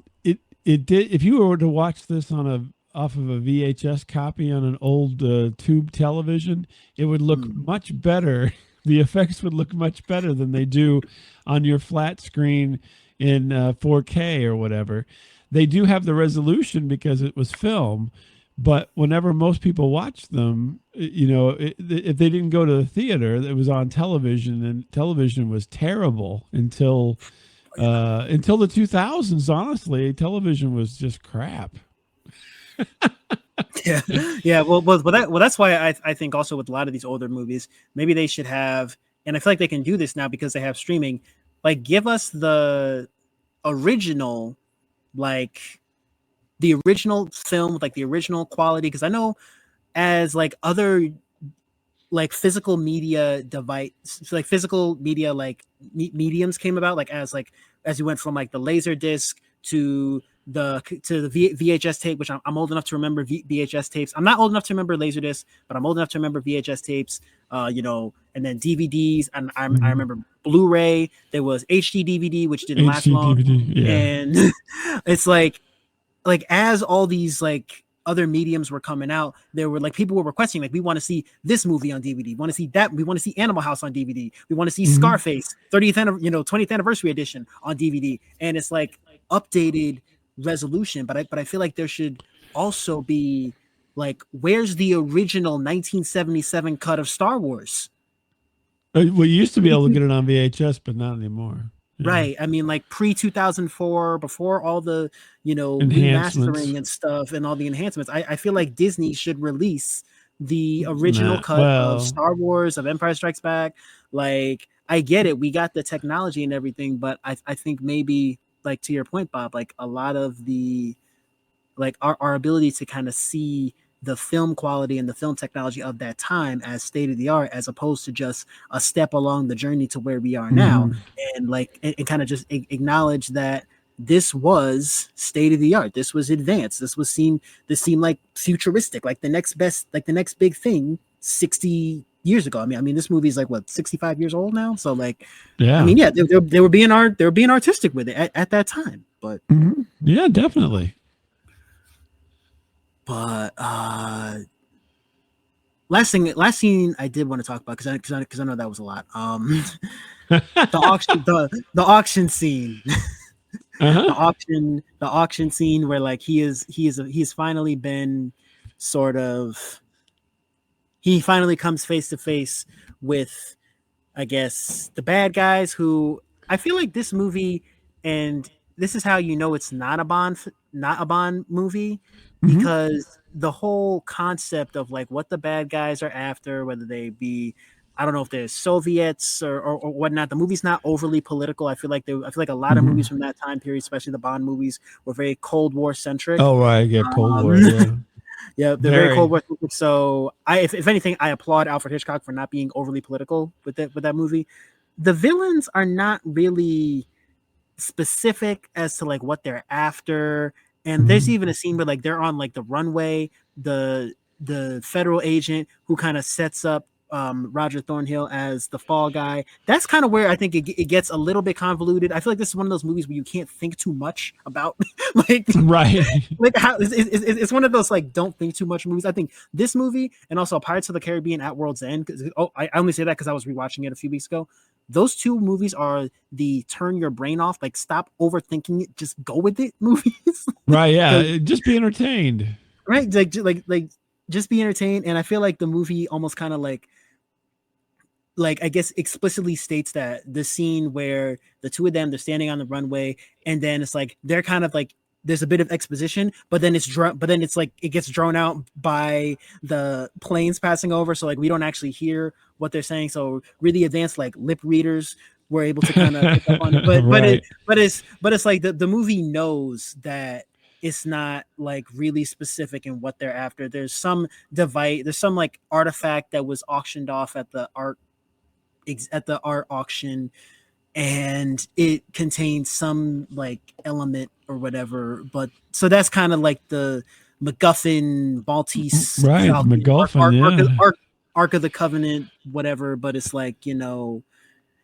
It did. If you were to watch this off of a VHS copy on an old tube television, it would look much better. The effects would look much better than they do on your flat screen in 4K or whatever. They do have the resolution because it was film, but whenever most people watch them, if they didn't go to the theater, it was on television, and television was terrible until the 2000s. Honestly, television was just crap. yeah. Well, that's why I think also with a lot of these older movies, maybe they should have, and I feel like they can do this now because they have streaming. Like, give us the original, like the original film with like the original quality. Because I know as like other like physical media device, like physical media, like mediums came about, like as you went from like the laser disc to the VHS tape, which I'm old enough to remember VHS tapes. I'm not old enough to remember laser discs, but I'm old enough to remember VHS tapes. And then DVDs, and I remember Blu-ray. There was HD DVD, which didn't last long, and it's like as all these like other mediums were coming out, there were like people were requesting, like, we want to see this movie on DVD, we want to see that, we want to see Animal House on DVD, we want to see Scarface 20th anniversary edition on DVD, and it's like updated resolution. But I feel like there should also be like, where's the original 1977 cut of Star Wars? Well, you used to be able to get it on VHS, but not anymore. Right. I mean, like pre-2004, before all the, remastering and stuff and all the enhancements, I feel like Disney should release the original cut of Star Wars, of Empire Strikes Back. Like, I get it. We got the technology and everything, but I think maybe, like, to your point, Bob, like a lot of the, like our ability to kind of see the film quality and the film technology of that time as state of the art, as opposed to just a step along the journey to where we are now, and like and kind of just acknowledge that this was state of the art, this was advanced, this seemed like futuristic, like the next big thing 60 years ago. I mean this movie is like what, 65 years old now, so like I mean they were being artistic with it at that time. But yeah, definitely. But last scene I did want to talk about, because I know that was a lot. The auction scene, the auction scene where like he's finally been sort of, he finally comes face to face with, I guess, the bad guys, who I feel like this movie, and this is how you know it's not a Bond movie, because the whole concept of like what the bad guys are after, whether they be, I don't know if they're Soviets or whatnot. The movie's not overly political. I feel like a lot of movies from that time period, especially the Bond movies, were very Cold War centric. Oh right, yeah, Cold War. Yeah, yeah, they're very Cold War centric. So if anything, I applaud Alfred Hitchcock for not being overly political with that movie. The villains are not really specific as to like what they're after. And there's even a scene where like they're on like the runway, the federal agent who kind of sets up Roger Thornhill as the fall guy. That's kind of where I think it gets a little bit convoluted. I feel like this is one of those movies where you can't think too much about, like, right, like how it's one of those like don't think too much movies. I think this movie and also Pirates of the Caribbean at World's End. I only say that because I was rewatching it a few weeks ago. Those two movies are the turn your brain off, like stop overthinking it, just go with it movies. right, yeah, just be entertained. Right, like just be entertained. And I feel like the movie almost kind of like I guess explicitly states that the scene where the two of them, they're standing on the runway, and then it's like they're kind of like there's a bit of exposition, but then it's like it gets drawn out by the planes passing over, so like we don't actually hear what they're saying. So really advanced like lip readers were able to kind of pick up on it. But it's like the movie knows that it's not like really specific in what they're after. There's some device, there's some like artifact that was auctioned off at the art auction, and it contains some like element or whatever. But so that's kind of like the MacGuffin, Maltese, right? MacGuffin, Ark of the Covenant, whatever. But it's like, you know,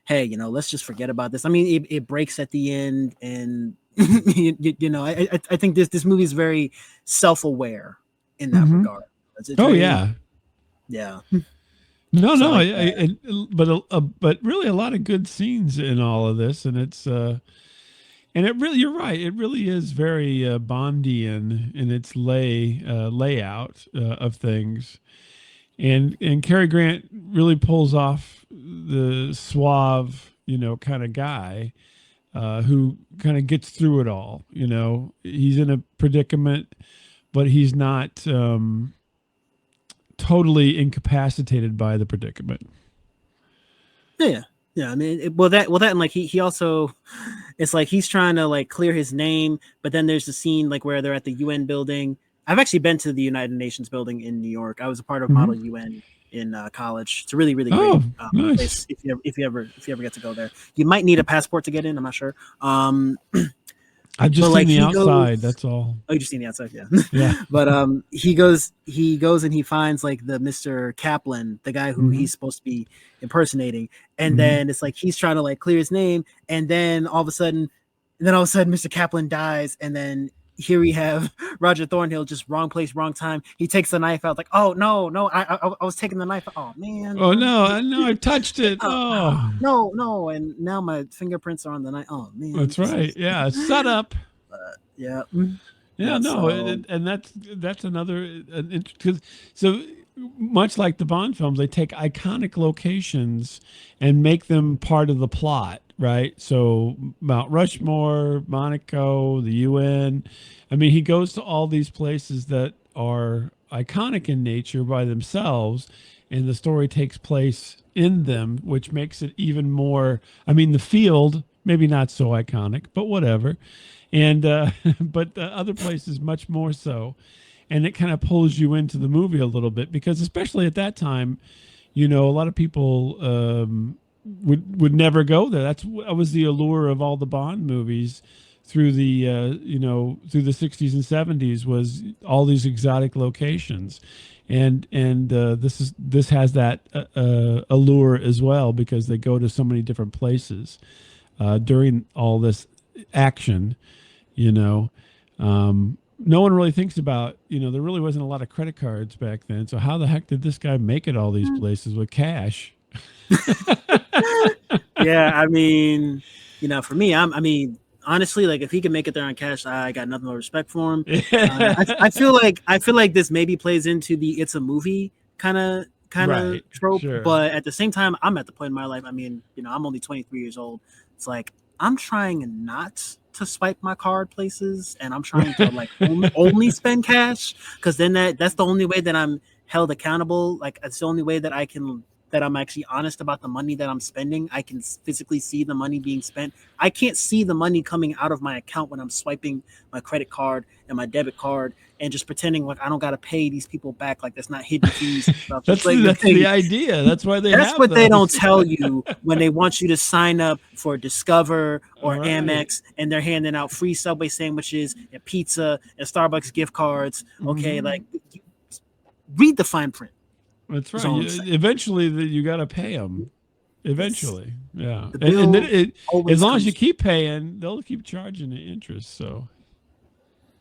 hey, you know, let's just forget about this. I mean, it breaks at the end, and you know, I think this movie is very self-aware in that regard. It's very, yeah. No, so but really a lot of good scenes in all of this, and it's and it really, you're right, it really is very Bondian in its layout of things, and Cary Grant really pulls off the suave, you know, kind of guy who kind of gets through it all. You know, he's in a predicament, but he's not totally incapacitated by the predicament. Yeah. I mean, and like he also, it's like he's trying to like clear his name, but then there's the scene like where they're at the UN building. I've actually been to the United Nations building in New York. I was a part of Model UN in college. It's a really, really great place. If you ever get to go there, you might need a passport to get in. I'm not sure. I've just seen the outside. That's all. Oh, you just seen the outside, yeah. Yeah. But he goes and he finds like the Mr. Kaplan, the guy who he's supposed to be impersonating, and then it's like he's trying to like clear his name, and then all of a sudden, Mr. Kaplan dies, and then here we have Roger Thornhill, just wrong place, wrong time. He takes the knife out, like, oh no, I was taking the knife. Oh man. Oh no, I touched it. No, and now my fingerprints are on the knife. Oh man. That's right. Yeah, set up. Yeah. Yeah, no, and that's another because so much like the Bond films, they take iconic locations and make them part of the plot. Right. So Mount Rushmore, Monaco, the UN. I mean, he goes to all these places that are iconic in nature by themselves, and the story takes place in them, which makes it even more. I mean, the field, maybe not so iconic, but whatever. And but the other places much more so. And it kind of pulls you into the movie a little bit because especially at that time, you know, a lot of people would never go there. That was the allure of all the Bond movies through the through the 60s and 70s, was all these exotic locations, and this has that allure as well, because they go to so many different places during all this action. You know, no one really thinks about, you know, there really wasn't a lot of credit cards back then, so how the heck did this guy make it all these places with cash? Yeah, I mean, you know, for me, I mean, honestly, like if he can make it there on cash, I got nothing but respect for him. I feel like this maybe plays into the "it's a movie" kind of trope, sure. But at the same time, I'm at the point in my life. I mean, you know, I'm only 23 years old. It's like I'm trying not to swipe my card places, and I'm trying to like only spend cash, because then that's the only way that I'm held accountable. Like it's the only way that I'm actually honest about the money that I'm spending. I can physically see the money being spent. I can't see the money coming out of my account when I'm swiping my credit card and my debit card and just pretending like I don't got to pay these people back. Like that's not hidden fees and stuff. That's the idea. That's why that's what they don't tell you when they want you to sign up for Discover or Amex, and they're handing out free Subway sandwiches and pizza and Starbucks gift cards. Okay, like read the fine print. That's right. all I'm saying. Eventually, you got to pay them. Eventually, yeah. The And then bill always as long as comes- you keep paying, they'll keep charging the interest. So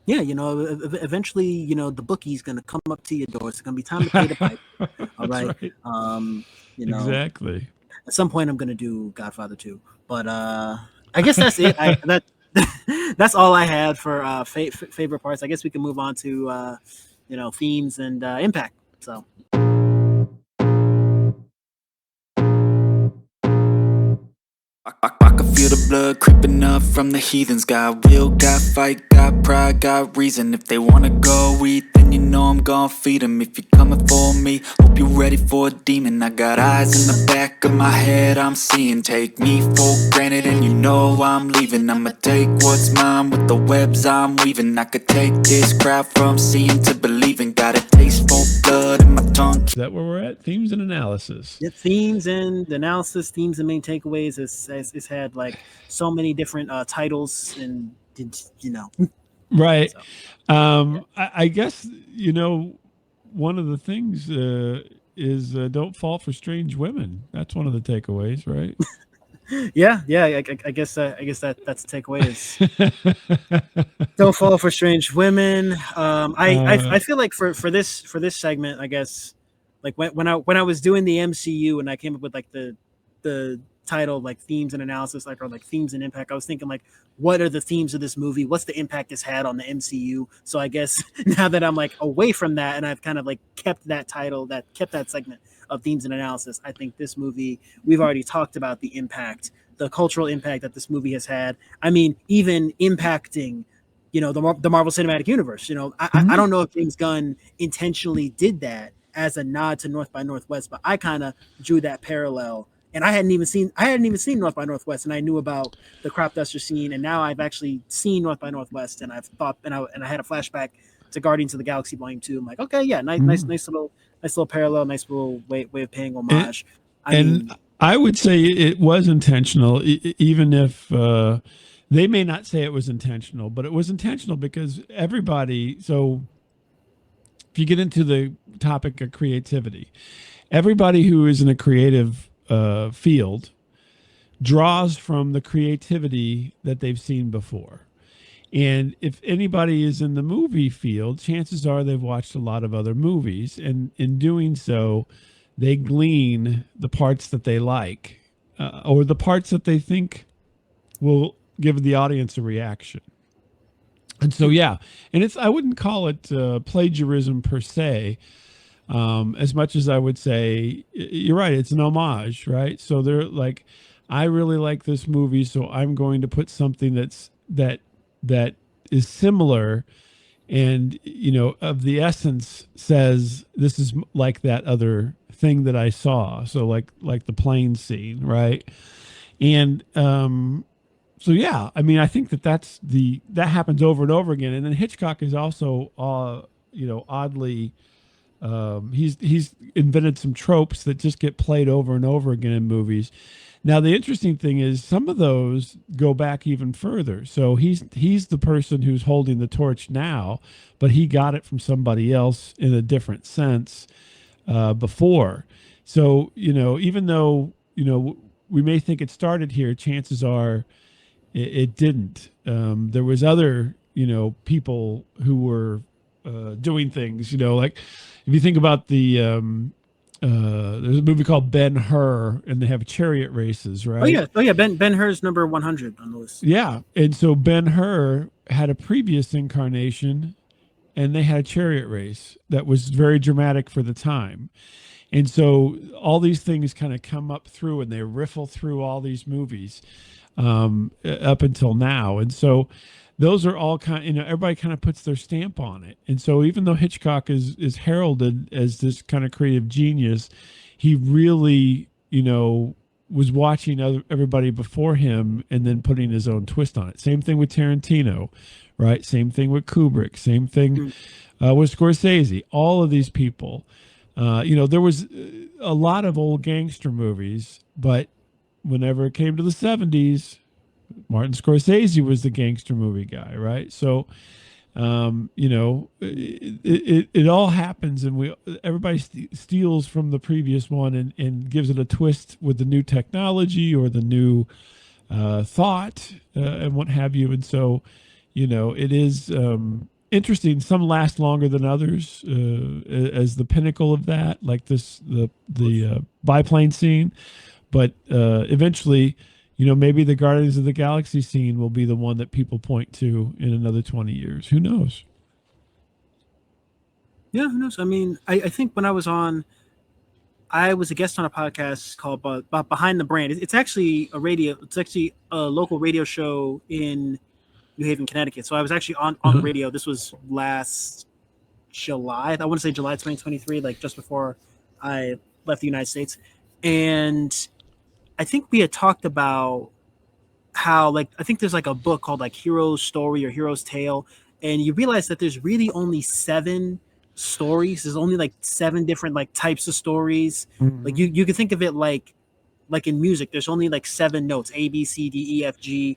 Yeah, eventually, the bookie's gonna come up to your door. It's gonna be time to pay the pipe. All That's right. right. Exactly. At some point, I'm gonna do Godfather 2, but I guess that's it. That's all I had for favorite parts. I guess we can move on to themes and impact. So. I can feel the blood creeping up from the heathens. Got will, got fight, got pride, got reason. If they wanna go eat, then you know I'm gon' feed them. If you're coming for me, hope you're ready for a demon. I got eyes in the back of my head, I'm seeing. Take me for granted and you know I'm leaving. I'ma take what's mine with the webs I'm weaving. I could take this crowd from seeing to believing. Got a taste for blood in my tongue. is that where we're at? Themes and analysis. Yeah, themes and analysis, themes and main takeaways. It's had like so many different titles, and Right. So, I guess one of the things is don't fall for strange women. That's one of the takeaways, right? yeah. I guess that's the takeaway is don't fall for strange women. I feel like for this segment, I guess like when I was doing the MCU and I came up with like the title like themes and analysis, like or like themes and impact, I was thinking like what are the themes of this movie? What's the impact it's had on the MCU? So I guess now that I'm like away from that and I've kind of like kept that title, kept that segment of themes and analysis, I think this movie, we've already talked about the impact, the cultural impact that this movie has had. I mean, even impacting, the Marvel Cinematic Universe. I don't know if James Gunn intentionally did that as a nod to North by Northwest, but I kind of drew that parallel. And I hadn't even seen North by Northwest, and I knew about the crop duster scene, and now I've actually seen North by Northwest, and I've thought, and I had a flashback to Guardians of the Galaxy Volume 2. I'm like, okay, yeah, nice little parallel, nice little way of paying homage. I would say it was intentional, even if they may not say it was intentional, but it was intentional because everybody. So if you get into the topic of creativity, everybody who is in a creative field draws from the creativity that they've seen before. And if anybody is in the movie field, chances are they've watched a lot of other movies. And in doing so, they glean the parts that they like or the parts that they think will give the audience a reaction. And so, yeah, and I wouldn't call it plagiarism per se, as much as I would say, you're right, it's an homage, right? So they're like, I really like this movie, so I'm going to put something that is similar and, of the essence says this is like that other thing that I saw. So like the plane scene, right? And so yeah, I mean, I think that happens over and over again. And then Hitchcock is also oddly he's invented some tropes that just get played over and over again in movies. Now, the interesting thing is some of those go back even further. So he's the person who's holding the torch now, but he got it from somebody else in a different sense before. So, even though, we may think it started here, chances are it didn't. There was other, people who were doing things, like if you think about there's a movie called Ben-Hur, and they have chariot races, right? Oh yeah. Ben-Hur's number 100 on the list. Yeah, and so Ben-Hur had a previous incarnation, and they had a chariot race that was very dramatic for the time. And so all these things kind of come up through, and they riffle through all these movies up until now. And so those are all everybody kind of puts their stamp on it. And so even though Hitchcock is heralded as this kind of creative genius, he really, was watching everybody before him and then putting his own twist on it. Same thing with Tarantino, right? Same thing with Kubrick. Same thing with Scorsese. All of these people, there was a lot of old gangster movies, but whenever it came to the 70s, Martin Scorsese was the gangster movie guy, right? So You know, it all happens, and everybody steals from the previous one and gives it a twist with the new technology or the new thought and what have you. And so, you know, it is interesting. Some last longer than others as the pinnacle of that, like the biplane scene. But eventually, you know, maybe the Guardians of the Galaxy scene will be the one that people point to in another 20 years. Who knows? Yeah, who knows? I mean, I think when I was a guest on a podcast called Behind the Brand. It's actually a local radio show in New Haven, Connecticut. So I was actually on the radio. This was last July. I want to say July 2023, like just before I left the United States. And I think we had talked about how, like, I think there's like a book called like Hero's Story or Hero's Tale. And you realize that there's really only 7 stories. There's only like 7 different like types of stories. Mm-hmm. Like you can think of it like in music, there's only like 7 notes, A, B, C, D, E, F, G.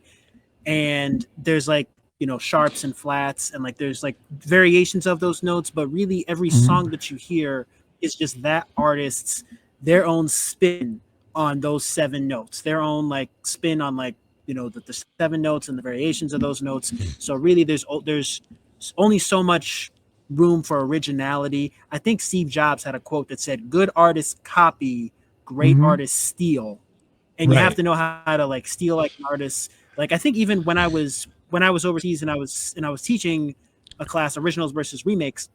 And there's like, you know, sharps and flats, and like there's like variations of those notes, but really every song that you hear is just that artist's their own spin on those 7 notes, their own like spin on like, you know, the 7 notes and the variations of those notes. So really there's only so much room for originality. I think Steve Jobs had a quote that said, "Good artists copy, great artists steal." And you have to know how to like steal like an artist. Like I think even when I was overseas and I was teaching a class, originals versus remakes,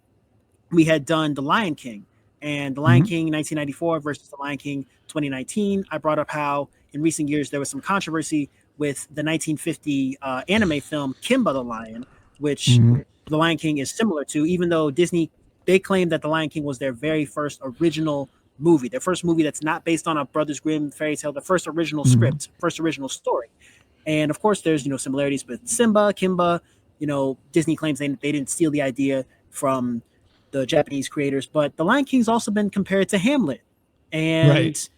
we had done The Lion King. And The Lion King 1994 versus The Lion King 2019. I brought up how in recent years there was some controversy with the 1950 anime film Kimba the Lion, which The Lion King is similar to, even though Disney, they claim that The Lion King was their very first original movie, their first movie that's not based on a Brothers Grimm fairy tale, the first original script, first original story. And of course, there's, you know, similarities with Simba, Kimba. You know, Disney claims they didn't steal the idea from the Japanese creators, but The Lion King's also been compared to Hamlet, and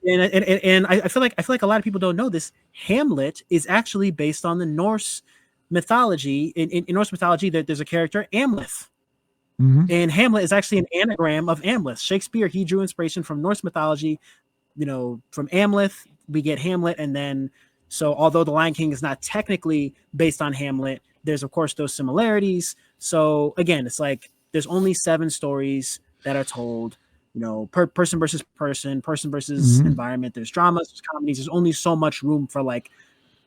and I feel like a lot of people don't know this. Hamlet is actually based on the Norse mythology. In Norse mythology, there's a character Amleth, and Hamlet is actually an anagram of Amleth. Shakespeare, he drew inspiration from Norse mythology. You know, from Amleth we get Hamlet, and then so although The Lion King is not technically based on Hamlet, there's of course those similarities. So again, it's like there's only 7 stories that are told, you know, person versus person versus environment. There's dramas, there's comedies. There's only so much room for like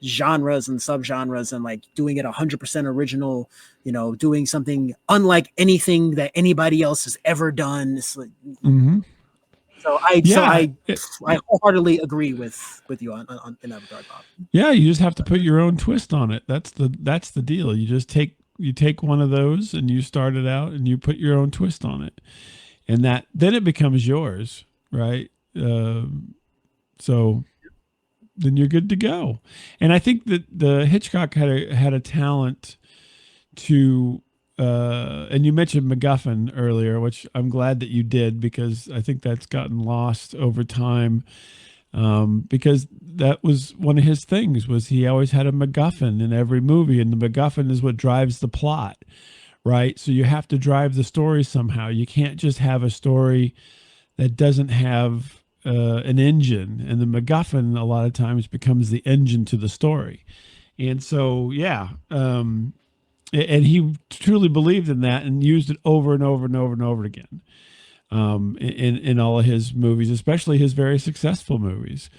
genres and subgenres and like doing it 100% original, you know, doing something unlike anything that anybody else has ever done. It's like, So I wholeheartedly agree with you on in that regard, Bob. Yeah, you just have to put your own twist on it. That's the deal. You just take one of those and you start it out and you put your own twist on it, and then it becomes yours, right? So then you're good to go. And I think that the Hitchcock had a talent to. And you mentioned MacGuffin earlier, which I'm glad that you did, because I think that's gotten lost over time. Because that was one of his things, was he always had a MacGuffin in every movie, and the MacGuffin is what drives the plot, right? So you have to drive the story somehow. You can't just have a story that doesn't have an engine, and the MacGuffin a lot of times becomes the engine to the story. And so, and he truly believed in that and used it over and over and over and over again in all of his movies, especially his very successful movies.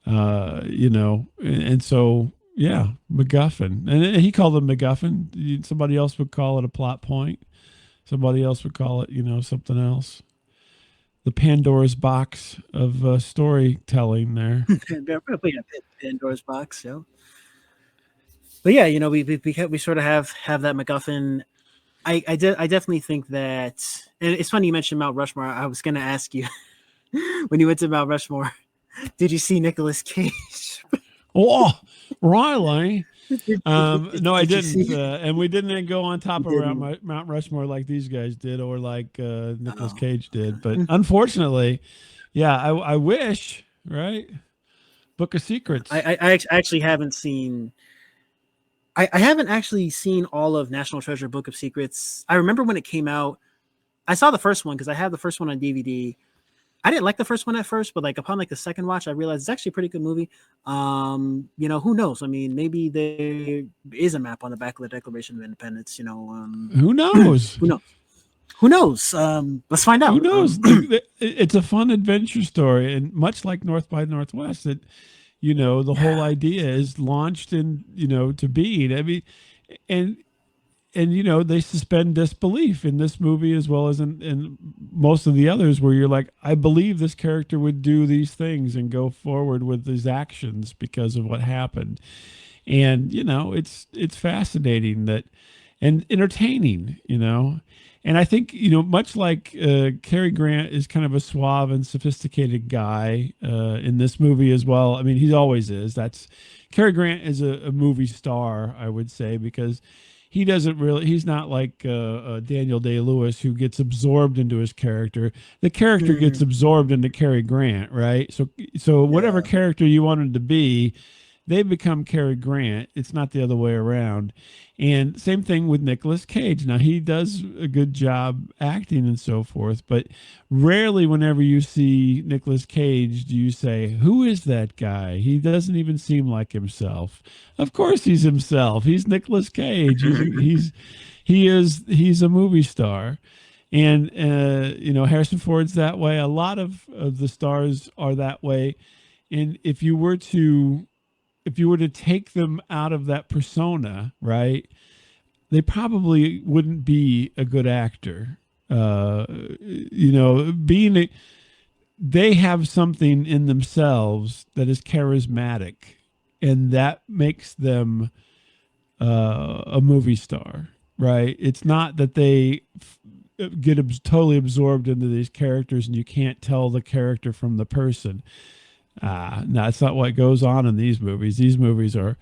You know, and so, yeah, MacGuffin. And he called them MacGuffin. Somebody else would call it a plot point. Somebody else would call it, you know, something else. The Pandora's box of storytelling there. Pandora's box, yeah. But yeah, you know, we sort of have that MacGuffin. I definitely think that, and it's funny you mentioned Mount Rushmore. I was going to ask you when you went to Mount Rushmore, did you see Nicolas Cage? Oh, really? No, I didn't. And we didn't go on top of Mount Rushmore like these guys did, or like Nicolas Cage did. But unfortunately, yeah, I wish, right? Book of Secrets. I actually haven't seen I haven't actually seen all of National Treasure Book of Secrets. I remember when it came out, I saw the first one because I have the first one on DVD. I didn't like the first one at first, but like upon like the second watch, I realized it's actually a pretty good movie. Who knows? I mean, maybe there is a map on the back of the Declaration of Independence. Who knows? Who knows? Who knows? Let's find out. Who knows? It's a fun adventure story, and much like North by Northwest, that the whole idea is launched in to being. I mean, and they suspend disbelief in this movie as well as in most of the others, where you're like, I believe this character would do these things and go forward with his actions because of what happened. And it's fascinating that, and entertaining, and I think much like Cary Grant is kind of a suave and sophisticated guy in this movie as well. I mean, he always is. Cary Grant is a movie star, I would say, because he's not like Daniel Day-Lewis, who gets absorbed into his character. The character gets absorbed into Cary Grant, right? So whatever character you want him to be, they become Cary Grant. It's not the other way around. And same thing with Nicolas Cage. Now, he does a good job acting and so forth, but rarely whenever you see Nicolas Cage do you say, who is that guy? He doesn't even seem like himself. Of course he's himself. He's Nicolas Cage. He's a movie star. And, Harrison Ford's that way. A lot of the stars are that way. And if you were to take them out of that persona, right, they probably wouldn't be a good actor. They have something in themselves that is charismatic, and that makes them a movie star, right? It's not that they get totally absorbed into these characters and you can't tell the character from the person. No, that's not what goes on in these movies. These movies are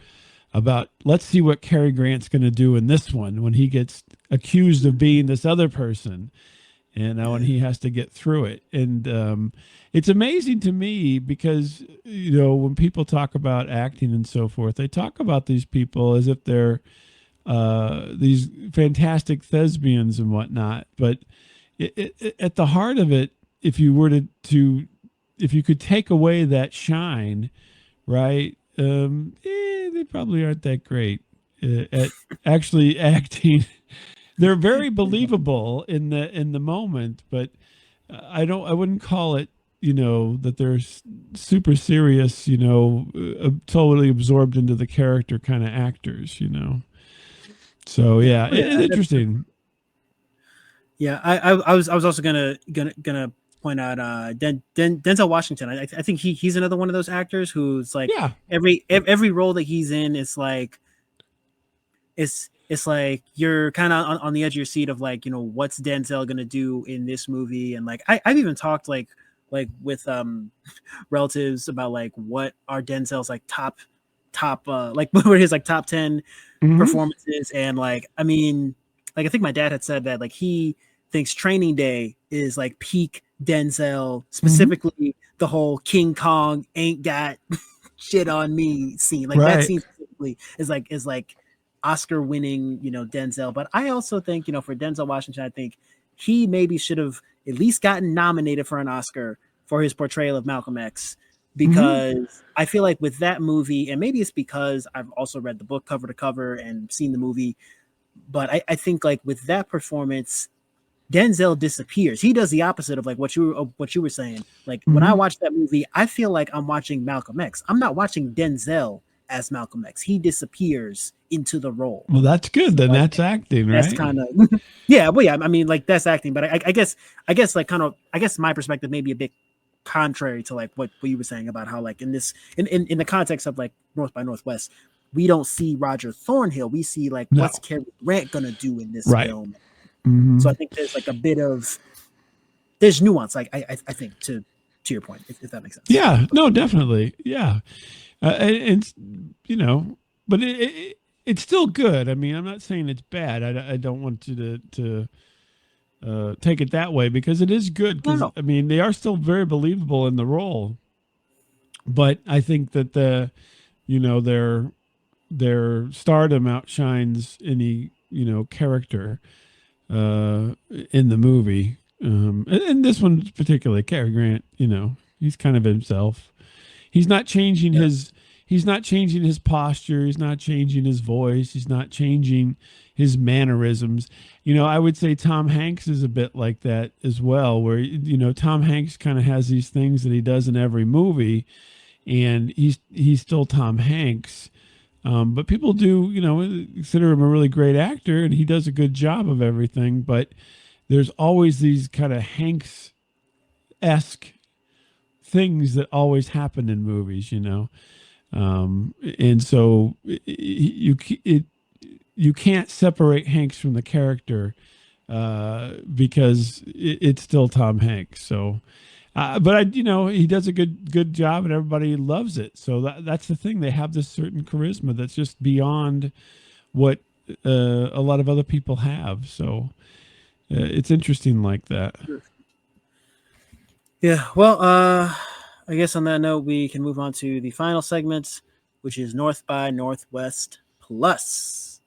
about, let's see what Cary Grant's going to do in this one when he gets accused of being this other person, and he has to get through it. And it's amazing to me because, when people talk about acting and so forth, they talk about these people as if they're these fantastic thespians and whatnot. But at the heart of it, if you were if you could take away that shine, right, they probably aren't that great at actually acting. They're very believable in the moment, but I wouldn't call it, that they're super serious, totally absorbed into the character kind of actors, So yeah, it's interesting. Yeah, I was also gonna point out Denzel Washington. I think he's another one of those actors who's like, every role that he's in is like, it's like you're kind of on the edge of your seat of like, what's Denzel gonna do in this movie? And like I've even talked like with relatives about like what are Denzel's like top like what were his like top 10 performances, and like I mean, like I think my dad had said that like he thinks Training Day is like peak Denzel, specifically the whole King Kong ain't got shit on me scene. Like that scene specifically is like Oscar winning, Denzel. But I also think, for Denzel Washington, I think he maybe should have at least gotten nominated for an Oscar for his portrayal of Malcolm X, because I feel like with that movie, and maybe it's because I've also read the book cover to cover and seen the movie, but I think like with that performance, Denzel disappears. He does the opposite of like what you were saying. Like when I watch that movie, I feel like I'm watching Malcolm X. I'm not watching Denzel as Malcolm X. He disappears into the role. Well, that's good. Then that's acting, right? That's kind of yeah. Well, yeah. I mean, like that's acting, but I guess like kind of my perspective may be a bit contrary to like what you were saying about how like in the context of like North by Northwest, we don't see Roger Thornhill. We see like what's Cary Grant gonna do in this film. So I think there's like a bit of there's nuance, like I think to your point, if that makes sense. Yeah, no, definitely, yeah, and but it's still good. I mean, I'm not saying it's bad. I don't want you to take it that way, because it is good. Because I mean, they are still very believable in the role, but I think that they're their stardom outshines any, character in the movie. And this one particularly, Cary Grant, he's kind of himself. He's not changing he's not changing his posture. He's not changing his voice. He's not changing his mannerisms. I would say Tom Hanks is a bit like that as well, where, Tom Hanks kind of has these things that he does in every movie, and he's still Tom Hanks. But people do, consider him a really great actor, and he does a good job of everything. But there's always these kind of Hanks-esque things that always happen in movies, and so you can't separate Hanks from the character because it's still Tom Hanks. So, but he does a good job, and everybody loves it. So that's the thing; they have this certain charisma that's just beyond what a lot of other people have. So it's interesting like that. Yeah. Well, I guess on that note, we can move on to the final segment, which is North by Northwest Plus.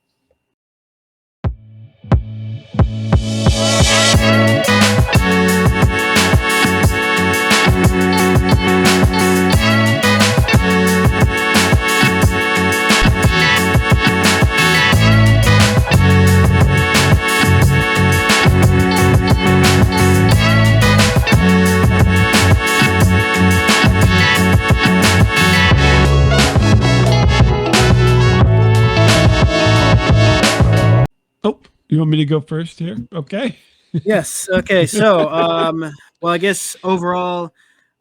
Oh, you want me to go first here? Okay. Yes. Okay. So, well, I guess overall,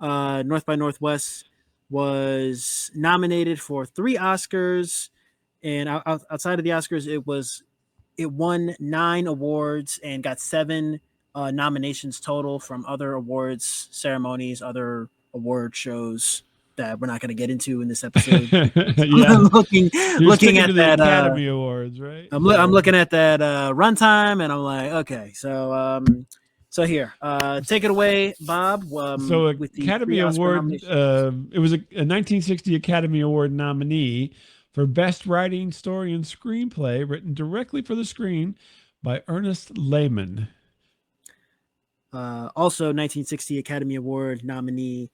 North by Northwest was nominated for 3 Oscars, and outside of the Oscars, it won 9 awards and got 7 nominations total from other awards ceremonies, other award shows that we're not going to get into in this episode. Yeah. looking at that Academy Awards, right? I'm looking at that runtime, and I'm like, okay, so here, take it away, Bob. So with the Academy Award, it was a 1960 Academy Award nominee for Best Writing, Story, and Screenplay, written directly for the screen by Ernest Lehman. Also 1960 Academy Award nominee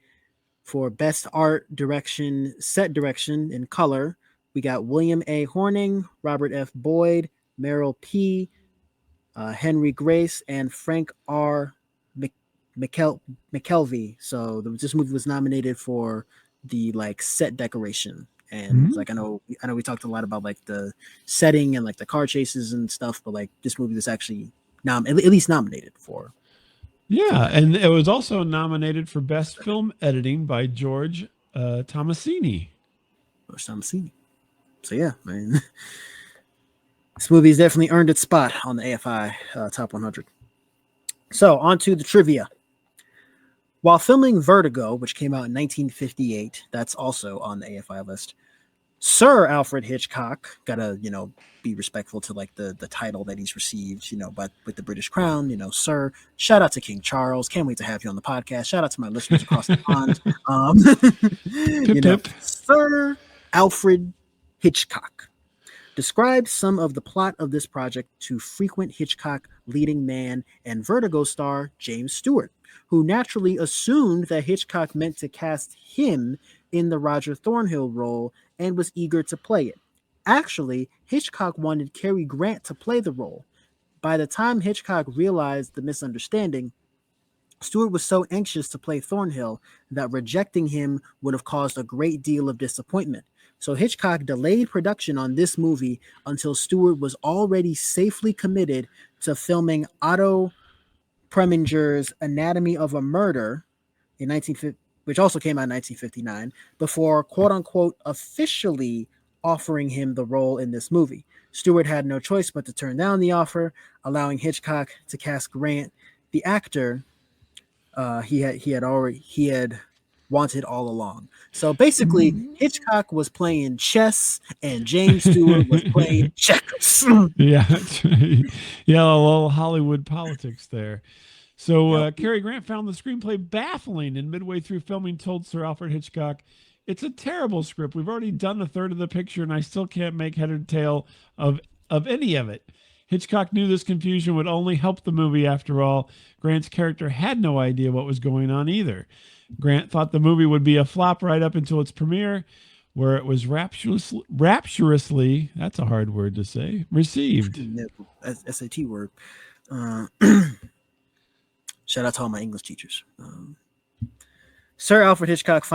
for Best Art Direction, Set Direction, and Color. We got William A. Horning, Robert F. Boyd, Merrill P., Henry Grace, and Frank R. McKelvey. So this movie was nominated for the set decoration, and I know we talked a lot about the setting and the car chases and stuff, but this movie was actually at least nominated for. Yeah, and it was also nominated for Best Film Editing by George Tomasini. So yeah, man, this movie has definitely earned its spot on the AFI Top 100. So on to the trivia. While filming Vertigo, which came out in 1958, that's also on the AFI list, Sir Alfred Hitchcock, gotta, be respectful to the title that he's received, but with the British Crown, Sir. Shout out to King Charles. Can't wait to have you on the podcast. Shout out to my listeners across the pond. Sir Alfred Hitchcock described some of the plot of this project to frequent Hitchcock leading man and Vertigo star James Stewart, who naturally assumed that Hitchcock meant to cast him in the Roger Thornhill role and was eager to play it. Actually, Hitchcock wanted Cary Grant to play the role. By the time Hitchcock realized the misunderstanding, Stewart was so anxious to play Thornhill that rejecting him would have caused a great deal of disappointment. So Hitchcock delayed production on this movie until Stewart was already safely committed to filming Otto Preminger's Anatomy of a Murder in 1950, which also came out in 1959, before quote-unquote officially offering him the role in this movie. Stewart had no choice but to turn down the offer, allowing Hitchcock to cast Grant, the actor he had wanted all along. So basically, Hitchcock was playing chess and James Stewart was playing checkers. Yeah, yeah, a little Hollywood politics there. So Cary Grant found the screenplay baffling, and midway through filming told Sir Alfred Hitchcock It's a terrible script. We've already done a third of the picture, and I still can't make head or tail of any of it. Hitchcock knew this confusion would only help the movie. After all, Grant's character had no idea what was going on either. Grant thought the movie would be a flop right up until its premiere, where it was rapturously, that's a hard word to say, received. SAT word. Shout out to all my English teachers. Sir Alfred Hitchcock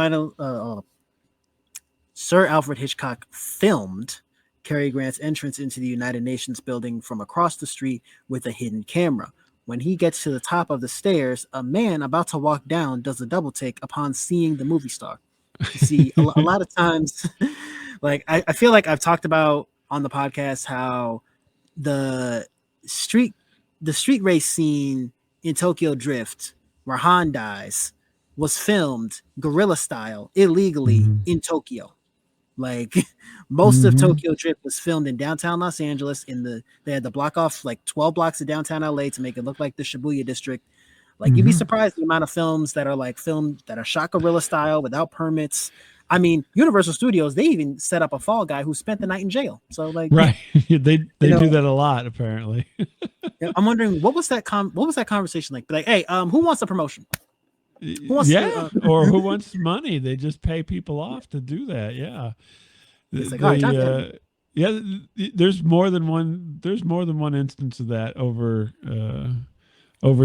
filmed Cary Grant's entrance into the United Nations building from across the street with a hidden camera. When he gets to the top of the stairs, a man about to walk down does a double take upon seeing the movie star. You see, a lot of times, like I feel like I've talked about on the podcast how the street race scene in Tokyo Drift, where Han dies, was filmed guerrilla style illegally in Tokyo. Like most of Tokyo Drift was filmed in downtown Los Angeles. They had to block off like 12 blocks of downtown LA to make it look like the Shibuya district. Like you'd be surprised the amount of films that are like filmed that are shot guerrilla style without permits. I mean, Universal Studios, they even set up a fall guy who spent the night in jail. So like, right, they do that a lot apparently. I'm wondering what was that conversation like? Like, hey, who wants the promotion? Who wants or who wants money? They just pay people off to do that. Yeah, it's like, all right, yeah. There's more than one. There's more than one instance of that over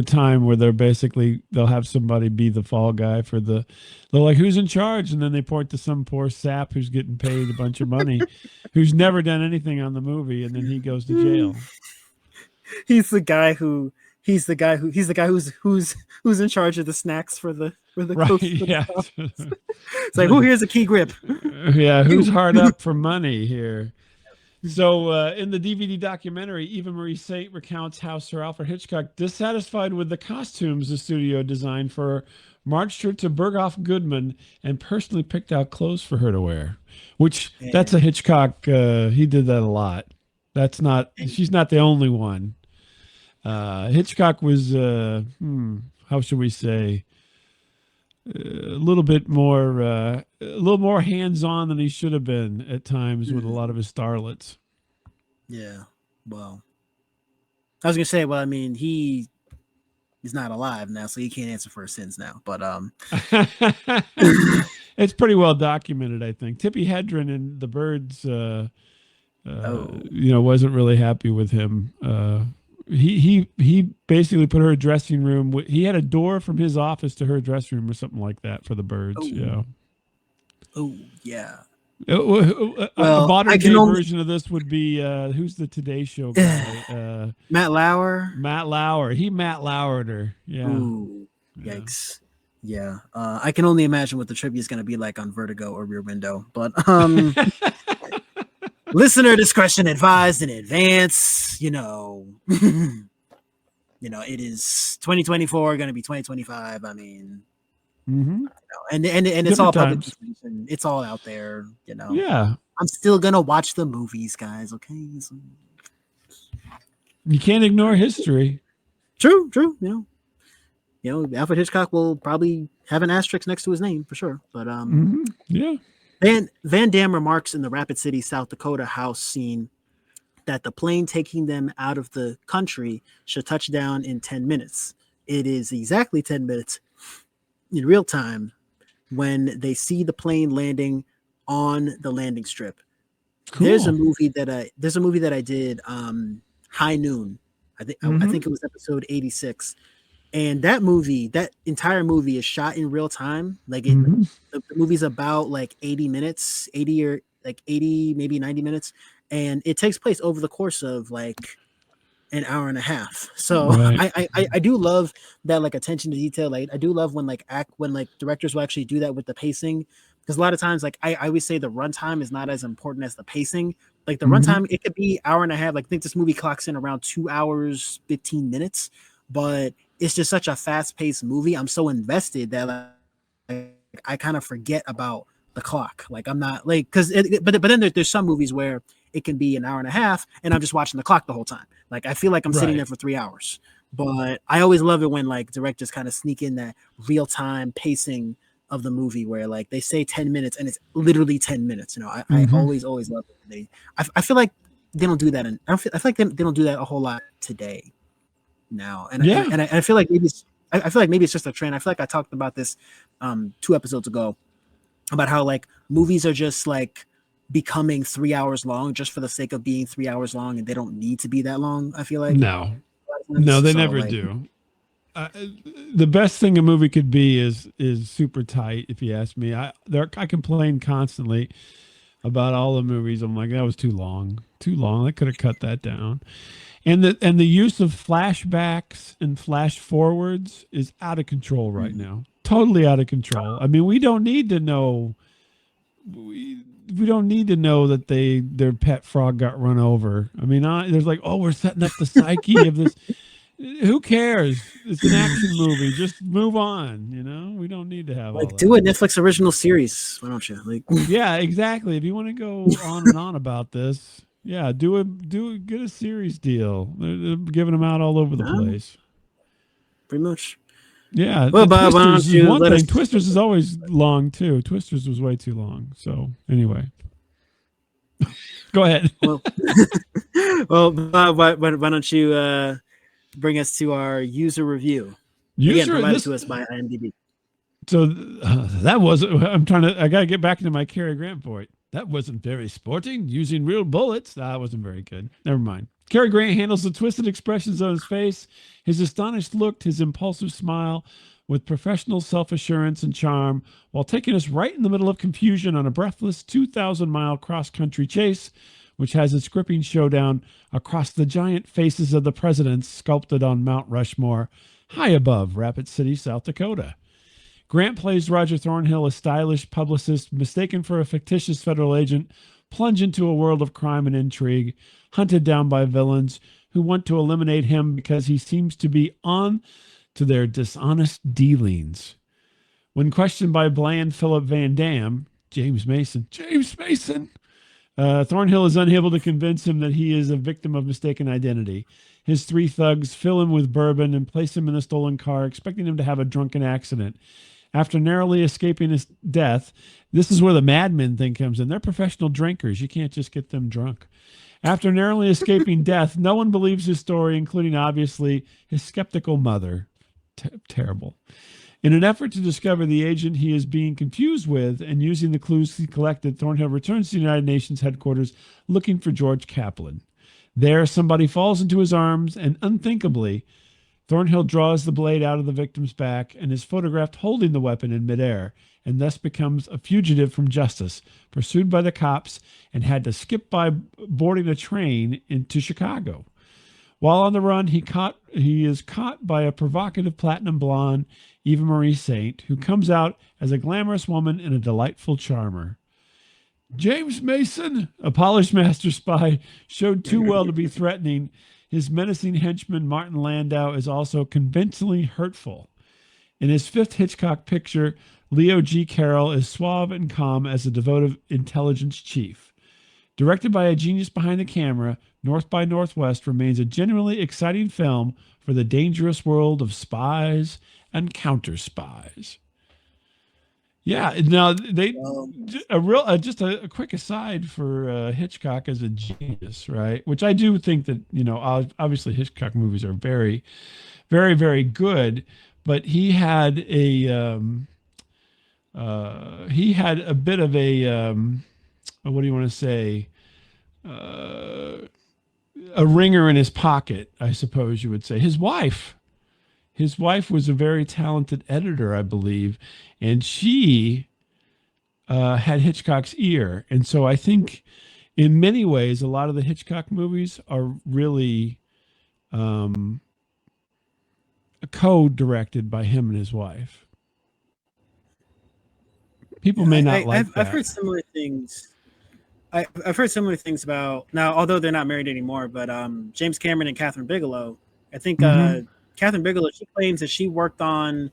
time where they'll have somebody be the fall guy they're like, who's in charge? And then they point to some poor sap who's getting paid a bunch of money, who's never done anything on the movie, and then he goes to jail. He's the guy who's in charge of the snacks for the right, yeah. It's like, who here's a key grip? Yeah, who's hard up for money here? So in the DVD documentary, Eva Marie Saint recounts how Sir Alfred Hitchcock, dissatisfied with the costumes the studio designed for her, marched her to Berghoff Goodman and personally picked out clothes for her to wear, which that's a Hitchcock. He did that a lot. She's not the only one. Hitchcock was, how should we say, a little more hands-on than he should have been at times with a lot of his starlets. Yeah. Well, I was going to say, well, I mean, he's not alive now, so he can't answer for his sins now, but, it's pretty well documented, I think. Tippi Hedren in The Birds, wasn't really happy with him. He basically put her dressing room. He had a door from his office to her dressing room or something like that for The Birds. Oh. Yeah. Oh yeah. A modern day version of this would be who's the Today Show guy? Matt Lauer. He Matt Lauered her. Yeah. Ooh, yikes. Yeah. I can only imagine what the trivia is going to be like on Vertigo or Rear Window, but listener discretion advised in advance. It is 2024, going to be 2025. I mean, and it's all public information. It's all out there. Yeah. I'm still gonna watch the movies, guys. Okay. So, you can't ignore history. True. Alfred Hitchcock will probably have an asterisk next to his name for sure. But yeah. Van Damme remarks in the Rapid City, South Dakota house scene that the plane taking them out of the country should touch down in 10 minutes. It is exactly 10 minutes in real time when they see the plane landing on the landing strip. Cool. There's a movie that I did, High Noon. I think it was episode 86. And that entire movie is shot in real time. Like the movie's about like 80 minutes, 80 or like 80, maybe 90 minutes. And it takes place over the course of like an hour and a half. So right. I do love that like attention to detail. Like I do love when directors will actually do that with the pacing. Because a lot of times, like I always say the runtime is not as important as the pacing. Like the runtime, it could be hour and a half. Like I think this movie clocks in around 2 hours, 15 minutes, but it's just such a fast-paced movie. I'm so invested that I kind of forget about the clock. Like I'm not like but then there's some movies where it can be an hour and a half, and I'm just watching the clock the whole time. Like I feel like I'm sitting there for 3 hours. But I always love it when like directors kind of sneak in that real-time pacing of the movie where like they say 10 minutes and it's literally 10 minutes. You know, I Mhm. always love it. I feel like they don't do that, and I feel like they don't do that a whole lot today now. And Yeah. I feel like maybe I feel like maybe it's just a trend. I feel like I talked about this 2 episodes ago about how like movies are just like becoming 3 hours long just for the sake of being 3 hours long, and they don't need to be that long. I feel like No, they So, never like, do. The best thing a movie could be is super tight. If you ask me, I complain constantly about all the movies. I'm like, that was too long, too long. I could have cut that down. And the use of flashbacks and flash forwards is out of control right now. Totally out of control. I mean, we don't need to know. We don't need to know that their pet frog got run over. I mean, there's like, oh, we're setting up the psyche of this. Who cares? It's an action movie. Just move on. You know, we don't need to have all like that. do a Netflix original series. Why don't you? Like, Yeah, exactly. If you want to go on and on about this, yeah, get a series deal. They're giving them out all over the place. pretty much. Yeah, Well, Bob, why Twisters don't is you one let thing. us- Twisters is always long too. Twisters was way too long. So anyway, go ahead. Well, Bob, why don't you bring us to our user review? Again, provided to us by IMDb. So that wasn't. I gotta get back into my Cary Grant point. That wasn't very sporting. Using real bullets. That wasn't very good. Never mind. Cary Grant handles the twisted expressions on his face, his astonished look, his impulsive smile, with professional self-assurance and charm, while taking us right in the middle of confusion on a breathless 2,000-mile cross-country chase, which has its gripping showdown across the giant faces of the presidents sculpted on Mount Rushmore, high above Rapid City, South Dakota. Grant plays Roger Thornhill, a stylish publicist mistaken for a fictitious federal agent, plunged into a world of crime and intrigue, hunted down by villains who want to eliminate him because he seems to be on to their dishonest dealings. When questioned by bland Philip Van Dam, James Mason, Thornhill is unable to convince him that he is a victim of mistaken identity. His 3 thugs fill him with bourbon and place him in a stolen car, expecting him to have a drunken accident. After narrowly escaping his death, this is where the madmen thing comes in. They're professional drinkers. You can't just get them drunk. After narrowly escaping death, no one believes his story, including, obviously, his skeptical mother. Terrible. In an effort to discover the agent he is being confused with and using the clues he collected, Thornhill returns to the United Nations headquarters looking for George Kaplan. There, somebody falls into his arms, and unthinkably, Thornhill draws the blade out of the victim's back and is photographed holding the weapon in midair, and thus becomes a fugitive from justice, pursued by the cops, and had to skip by boarding a train into Chicago. While on the run, he is caught by a provocative platinum blonde, Eva Marie Saint, who comes out as a glamorous woman and a delightful charmer. James Mason, a polished master spy, showed too well to be threatening. His menacing henchman, Martin Landau, is also convincingly hurtful. In his 5th Hitchcock picture, Leo G. Carroll is suave and calm as a devoted intelligence chief. Directed by a genius behind the camera, North by Northwest remains a genuinely exciting film for the dangerous world of spies and counter-spies. Yeah, now just a quick aside for Hitchcock as a genius, right? Which I do think that, obviously Hitchcock movies are very, very, very good, but he had a bit of a what do you want to say? A ringer in his pocket, I suppose you would say. His wife was a very talented editor, I believe, and she had Hitchcock's ear. And so I think in many ways, a lot of the Hitchcock movies are really co-directed by him and his wife. People may not like that. I've heard similar things. I've heard similar things about, now, although they're not married anymore, but James Cameron and Catherine Bigelow. I think Catherine Bigelow, she claims that she worked on,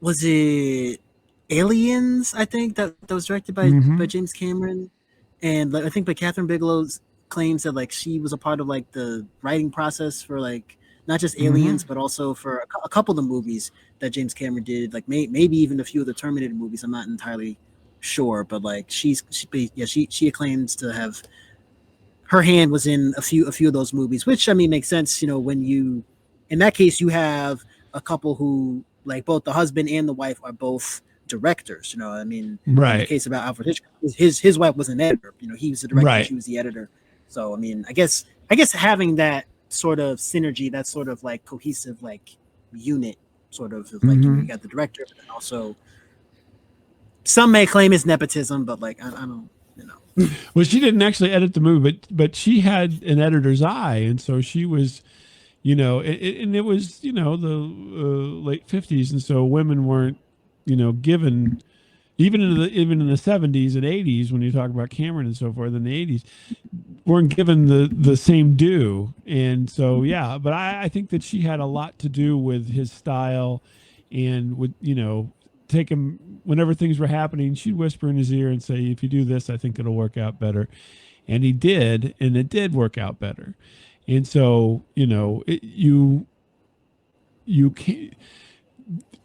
was it Aliens? I think that was directed by James Cameron, and I think, but Catherine Bigelow claims that like she was a part of like the writing process for like not just Aliens, but also for a couple of the movies that James Cameron did, like maybe even a few of the Terminator movies. I'm not entirely sure, but like she claims to have her hand was in a few of those movies, which I mean makes sense. You know, when you in that case you have a couple who like both the husband and the wife are both directors. You know, I mean, right. In the case about Alfred Hitchcock, his wife was an editor. You know, he was the director, right. She was the editor. So I mean, I guess having that sort of synergy, that sort of like cohesive like unit, sort of like you got the director, but also some may claim it's nepotism, but like I don't, you know. Well, she didn't actually edit the movie, but she had an editor's eye, and so she was, you know, and it was, you know, the late 50s, and so women weren't, you know, given even in the 70s and 80s when you talk about Cameron and so forth in the 80s, weren't given the same due. And so yeah, but I think that she had a lot to do with his style, and would, you know, take him whenever things were happening, she'd whisper in his ear and say, if you do this, I think it'll work out better. And he did, and it did work out better. And so, you know, you can't,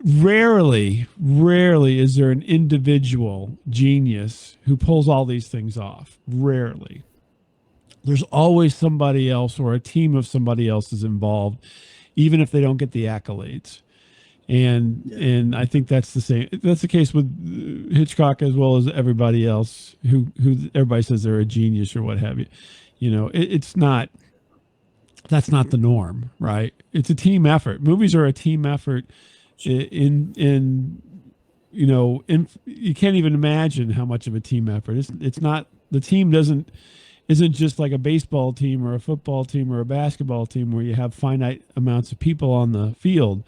rarely is there an individual genius who pulls all these things off. Rarely. There's always somebody else or a team of somebody else is involved, even if they don't get the accolades. And I think that's the same. That's the case with Hitchcock as well as everybody else who everybody says they're a genius or what have you. You know, it's not. That's not the norm, right? It's a team effort. Movies are a team effort. You know, you can't even imagine how much of a team effort. It's not. The team isn't just like a baseball team or a football team or a basketball team where you have finite amounts of people on the field.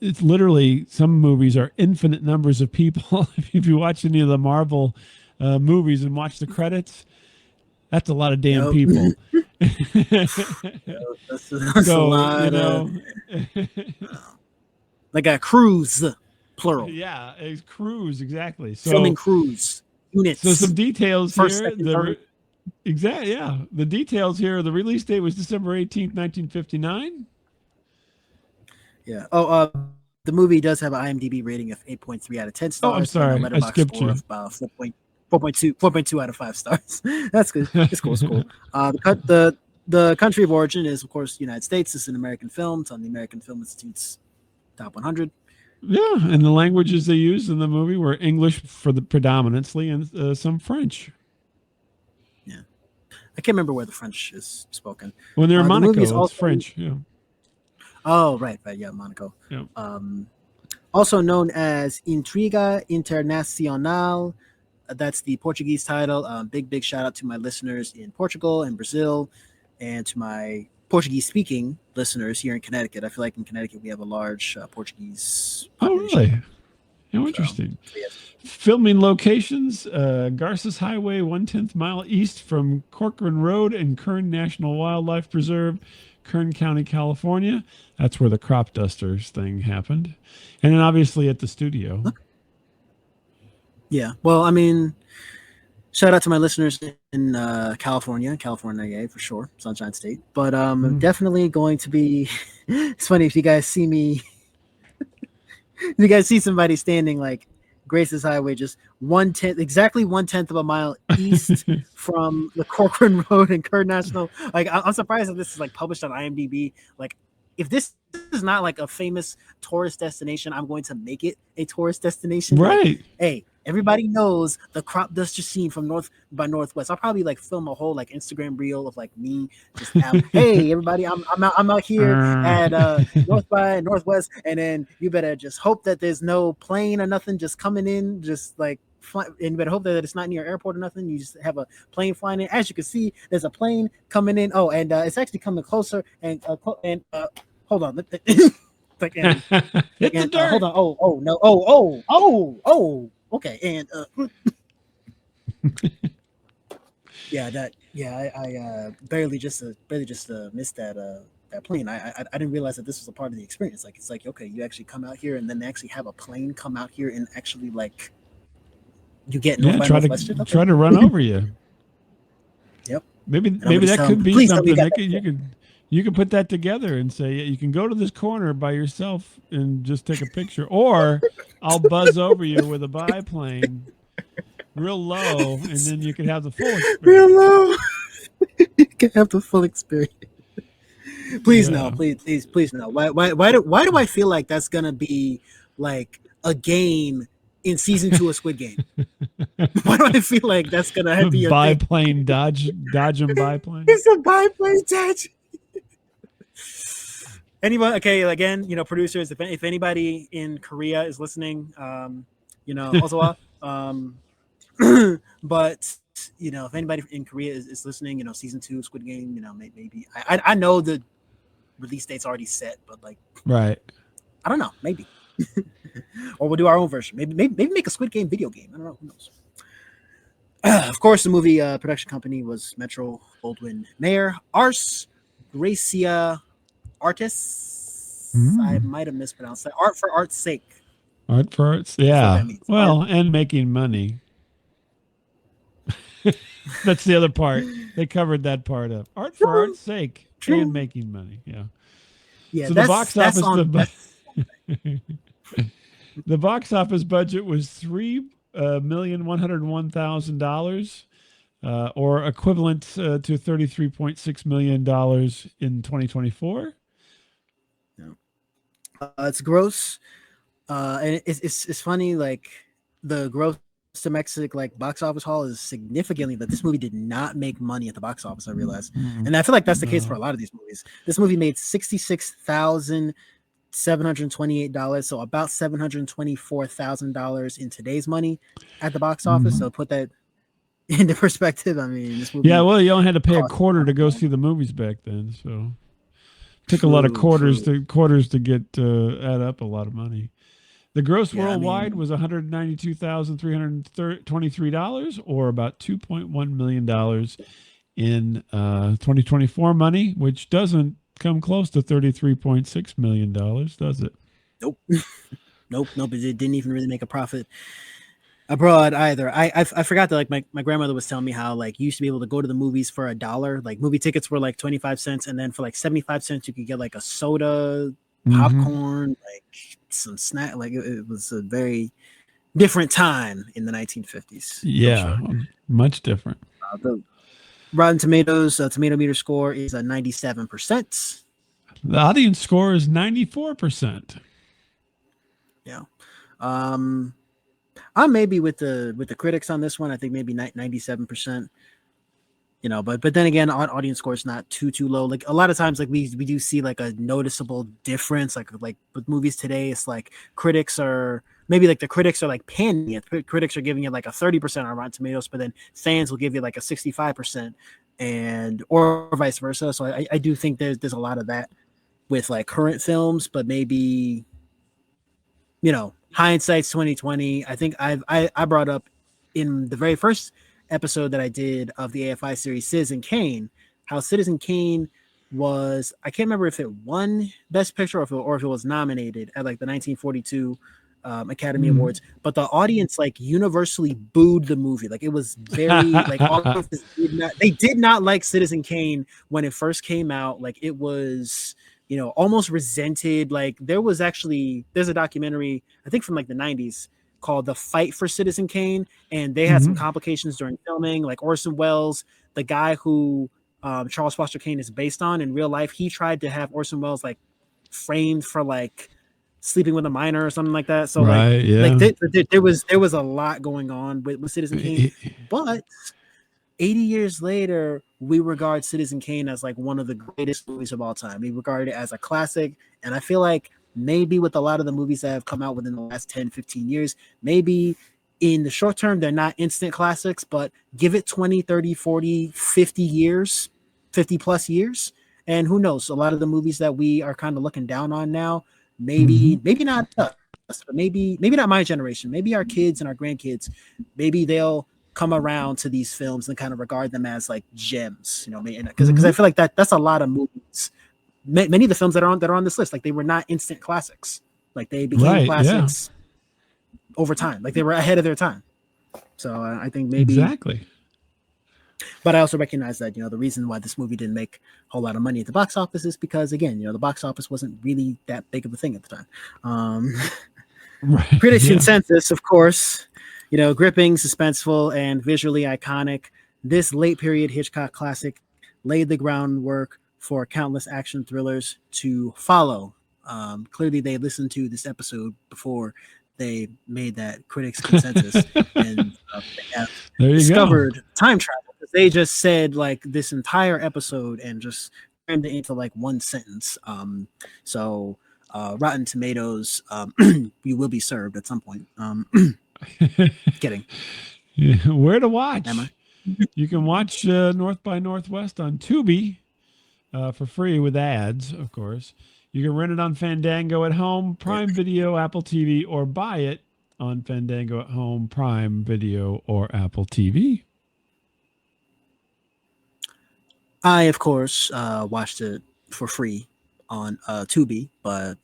It's literally, some movies are infinite numbers of people. If you watch any of the Marvel movies and watch the credits, that's a lot of damn people. That's a lot, you know, like a cruise, plural. Yeah, a cruise, exactly. So filming cruise units. So some details First, here. second, third. Exactly. Yeah, the details here. The release date was December 18th, 1959. Yeah. Oh, the movie does have an IMDb rating of 8.3 out of 10 stars. Oh, I'm sorry, I skipped you. Of about 4.2 out of 5 stars. That's good. It's cool. It's cool. The country of origin is, of course, the United States. It's an American film. It's on the American Film Institute's top 100. Yeah, and the languages they used in the movie were English for the predominantly, and some French. Yeah, I can't remember where the French is spoken. When they're in Monaco, it's French. Yeah. Oh, right, yeah, Monaco. Yeah. Also known as Intriga Internacional. That's the Portuguese title. Big shout out to my listeners in Portugal and Brazil, and to my Portuguese-speaking listeners here in Connecticut. I feel like in Connecticut we have a large Portuguese population. Oh, really? How interesting. So, yes. Filming locations, Garces Highway, 1/10 mile east from Corcoran Road and Kern National Wildlife Preserve, Kern County, California. That's where the crop dusters thing happened. And then obviously at the studio. Yeah. Well, I mean, shout out to my listeners in California, yeah, for sure, Sunshine State. But definitely going to be, it's funny if you guys see me, if you guys see somebody standing like Grace's Highway, just 1/10, exactly 1/10 of a mile east from the Corcoran Road and Kern National. Like, I'm surprised that this is like published on IMDb. Like, if this is not like a famous tourist destination, I'm going to make it a tourist destination. Right. Like, hey, everybody knows the crop duster scene from North by Northwest. I'll probably like film a whole like Instagram reel of like me just out. Hey, everybody, I'm out here at North by Northwest, and then you better just hope that there's no plane or nothing just coming in, just like and you better hope that it's not near airport or nothing. You just have a plane flying in. As you can see, there's a plane coming in. Oh, and it's actually coming closer. And hold on. Hit the dirt. Hold on. Oh no. Oh. Okay. And I barely just missed that plane. I didn't realize that this was a part of the experience. Like, it's like, okay, you actually come out here and then they actually have a plane come out here and actually like you get try to run over you. Yep. Maybe that could be something. You can put that together and say you can go to this corner by yourself and just take a picture, or I'll buzz over you with a biplane real low, and then you can have the full experience. Real low. You can have the full experience. Please no, please no. Why do I feel like that's gonna be like a game in season 2 of Squid Game? Why do I feel like that's gonna be a biplane dodge and biplane? It's a biplane dodge. Anyone? Okay, again, producers. If anybody in Korea is listening, also, but if anybody in Korea is listening, season 2 Squid Game, maybe I know the release date's already set, but like, right? I don't know, maybe, or we'll do our own version. Maybe make a Squid Game video game. I don't know. Who knows? Of course, the movie production company was Metro Goldwyn Mayer, Ars Gracia Artists. I might have mispronounced that. Art for art's sake. Art for art's, yeah. Well, and making money. That's the other part. They covered that part up. Art for art's sake and making money. Yeah. Yeah. So the box office. The box office budget was $3,101,000, or equivalent to $33.6 million in 2024. It's gross, and it's funny. Like the gross domestic box office haul is significantly that this movie did not make money at the box office. I realized, and I feel like that's the case for a lot of these movies. This movie made $66,728, so about $724,000 in today's money at the box office. So put that into perspective. I mean, this movie. Yeah, well, you only had to pay a quarter to go see the movies back then, so. Took a lot of quarters to get add up a lot of money. The gross worldwide was $192,323, or about $2.1 million in 2024 money, which doesn't come close to $33.6 million, does it? Nope. Nope. It didn't even really make a profit abroad either. I forgot that my grandmother was telling me how you used to be able to go to the movies for $1. Like movie tickets were 25 cents, and then for 75 cents you could get a soda, popcorn, some snack. It was a very different time in the 1950s. Yeah, much different. The Rotten Tomatoes tomato meter score is 97%. The audience score is 94%. Yeah. I'm maybe with the critics on this one. I think maybe 97%. But then again, audience score is not too low. A lot of times, we do see a noticeable difference. Like with movies today, it's critics are maybe the critics are panning it. Critics are giving it a 30% on Rotten Tomatoes, but then fans will give you a 65%, or vice versa. So I do think there's a lot of that with current films, but maybe hindsight's 2020. I think I brought up in the very first episode that I did of the AFI series Citizen Kane, how Citizen Kane was, I can't remember if it won Best Picture or if it was nominated at the 1942 Academy Awards, but the audience universally booed the movie. It was very audiences did not like Citizen Kane when it first came out. It was almost resented. There's a documentary, I think from the 90s, called The Fight for Citizen Kane, and they had some complications during filming. Orson Welles, the guy who Charles Foster Kane is based on in real life, he tried to have Orson Welles framed for sleeping with a minor or something like that. So there was a lot going on with Citizen Kane, but 80 years later, we regard Citizen Kane as one of the greatest movies of all time. We regard it as a classic, and I feel maybe with a lot of the movies that have come out within the last 10, 15 years, maybe in the short term, they're not instant classics, but give it 20, 30, 40, 50 years, 50 plus years. And who knows, a lot of the movies that we are kind of looking down on now, maybe not us, but maybe not my generation, maybe our kids and our grandkids, maybe they'll come around to these films and kind of regard them as gems, because I feel that's a lot of movies. Many of the films that are on this list, they were not instant classics. They became classics over time. They were ahead of their time. So I think maybe exactly. But I also recognize that, the reason why this movie didn't make a whole lot of money at the box office is because, again, the box office wasn't really that big of a thing at the time. Right. Critics' consensus, of course, gripping, suspenseful, and visually iconic. This late period Hitchcock classic laid the groundwork for countless action thrillers to follow. Clearly, they listened to this episode before they made that critics' consensus, and they have discovered time travel. They just said like this entire episode and just crammed it into like one sentence. So Rotten Tomatoes, you will be served at some point. Kidding. Yeah, where to watch? You can watch North by Northwest on Tubi for free with ads, of course. You can rent it on Fandango at home, Prime Video, Apple TV, or buy it on Fandango at home, Prime Video, or Apple TV. I, of course, watched it for free on Tubi, but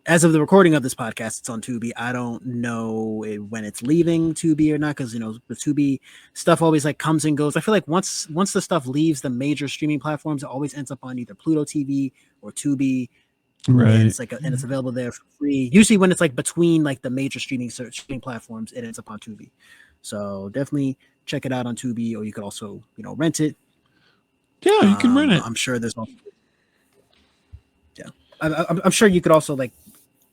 as of the recording of this podcast, it's on Tubi. I don't know when it's leaving Tubi or not, because the Tubi stuff always like comes and goes. I feel like once the stuff leaves the major streaming platforms, it always ends up on either Pluto TV or Tubi. Right. And it's like and it's available there for free. Usually when it's like between like the major streaming platforms, it ends up on Tubi. So definitely check it out on Tubi, or you could also rent it. Yeah, you can rent it. I'm sure there's also, I'm sure you could also like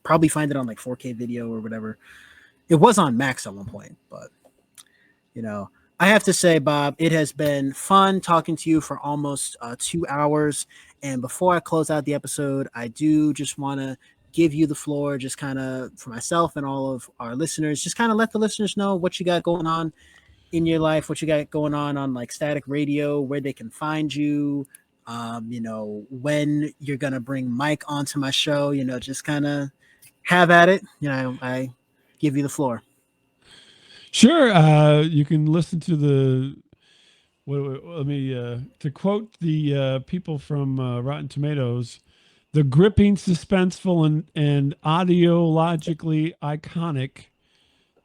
probably find it on like 4K video or whatever. It was on Max at one point, but I have to say, Bob, it has been fun talking to you for almost 2 hours. And before I close out the episode, I do just want to give you the floor, just kind of for myself and all of our listeners, just kind of let the listeners know what you got going on in your life, what you got going on like Static Radio, where they can find you, when you're going to bring Mike onto my show, just kind of have at it. I give you the floor. Sure. You can listen to to quote the people from Rotten Tomatoes, the gripping, suspenseful, and audiologically iconic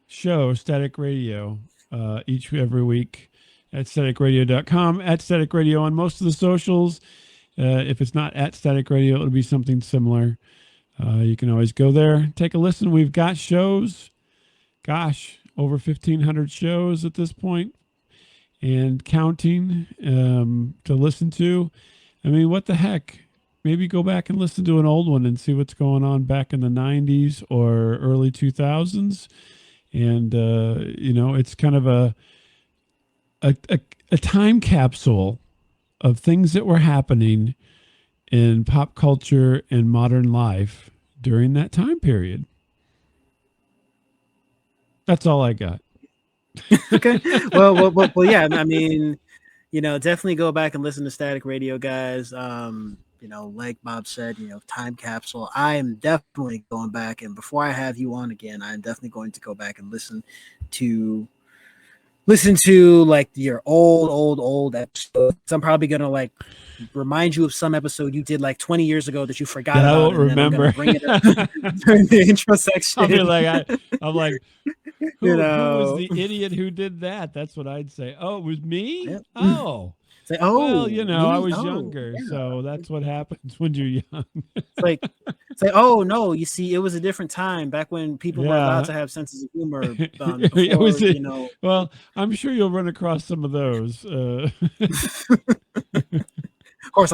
show, Static Radio, every week at staticradio.com, at Static Radio on most of the socials. If it's not at Static Radio, it'll be something similar. You can always go there, take a listen. We've got shows, over 1,500 shows at this point and counting to listen to. I mean, what the heck? Maybe go back and listen to an old one and see what's going on back in the 90s or early 2000s. And, it's kind of a time capsule of things that were happening in pop culture and modern life during that time period. That's all I got. Okay. Well, yeah. I mean, definitely go back and listen to Static Radio, guys. Like Bob said, time capsule. I am definitely going back, and before I have you on again, I'm definitely going to go back and listen to like your old episodes. I'm probably gonna like remind you of some episode you did like 20 years ago that you forgot about. I won't remember. Bring it up during the intro section. I'll be like, who was the idiot who did that? That's what I'd say. Oh, it was me? Yep. Oh. Say, well, I was younger, so that's what happens when you're young. Say, oh no, you see, it was a different time back when people were allowed to have senses of humor. Before, Well, I'm sure you'll run across some of those. Of course,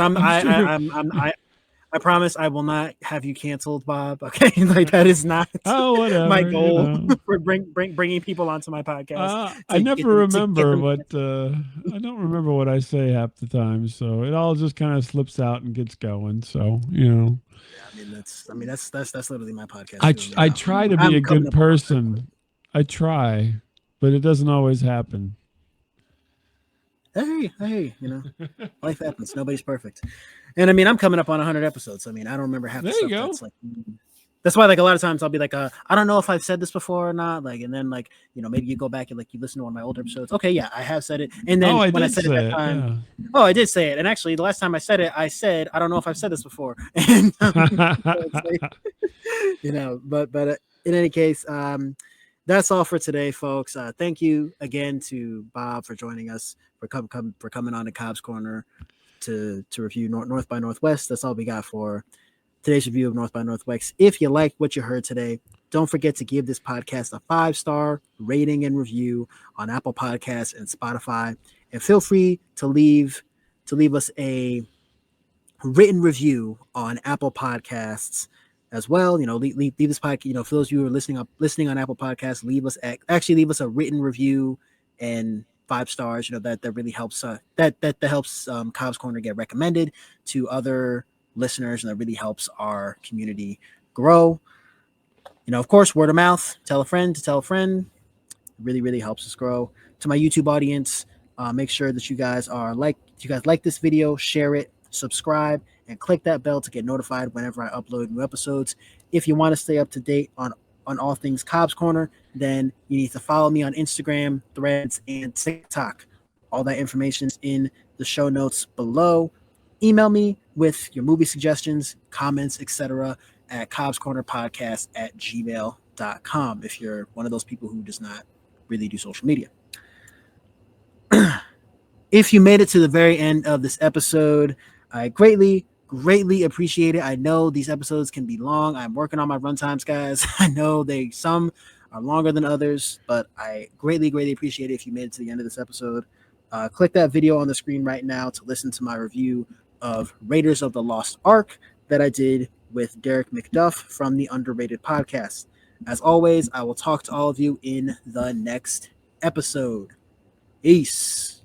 I promise I will not have you canceled, Bob. Okay, like that is not my goal for bringing people onto my podcast. I never remember what I don't remember what I say half the time, so it all just kind of slips out and gets going. So Yeah, that's literally my podcast. I try to be a good person. I try, but it doesn't always happen. Hey, life happens. Nobody's perfect. And I mean, I'm coming up on 100 episodes. I mean, I don't remember half the stuff. That's like, that's why like a lot of times I'll be like, I don't know if I've said this before or not. Like, and then like, maybe you go back and like you listen to one of my older episodes. Okay, yeah, I have said it. And then when I said it that time, I did say it. And actually, the last time I said it, I said, I don't know if I've said this before. And but in any case, that's all for today, folks. Thank you again to Bob for joining us, for coming on to Cobbs Corner to review North by Northwest. That's all we got for today's review of North by Northwest. If you like what you heard today, don't forget to give this podcast a 5-star rating and review on Apple Podcasts and Spotify, and feel free to leave us a written review on Apple Podcasts as well. Leave this podcast. For those of you who are listening on Apple Podcasts, leave us a written review and 5 stars. That really helps. That helps Cobbs Corner get recommended to other listeners, and that really helps our community grow. Of course, word of mouth. Tell a friend to tell a friend. It really, really helps us grow. To my YouTube audience, make sure that you guys like this video, share it, subscribe, and click that bell to get notified whenever I upload new episodes. If you want to stay up to date on all things Cobbs Corner, then you need to follow me on Instagram, Threads, and TikTok. All that information is in the show notes below. Email me with your movie suggestions, comments, etc. at cobbscornerpodcast@gmail.com if you're one of those people who does not really do social media. If you made it to the very end of this episode, I greatly appreciate it. I know these episodes can be long. I'm working on my runtimes, guys. I know some are longer than others, but I greatly appreciate it if you made it to the end of this episode. Click that video on the screen right now to listen to my review of Raiders of the Lost Ark that I did with Derick McDuff from the Underrated Podcast. As always, I will talk to all of you in the next episode. Peace.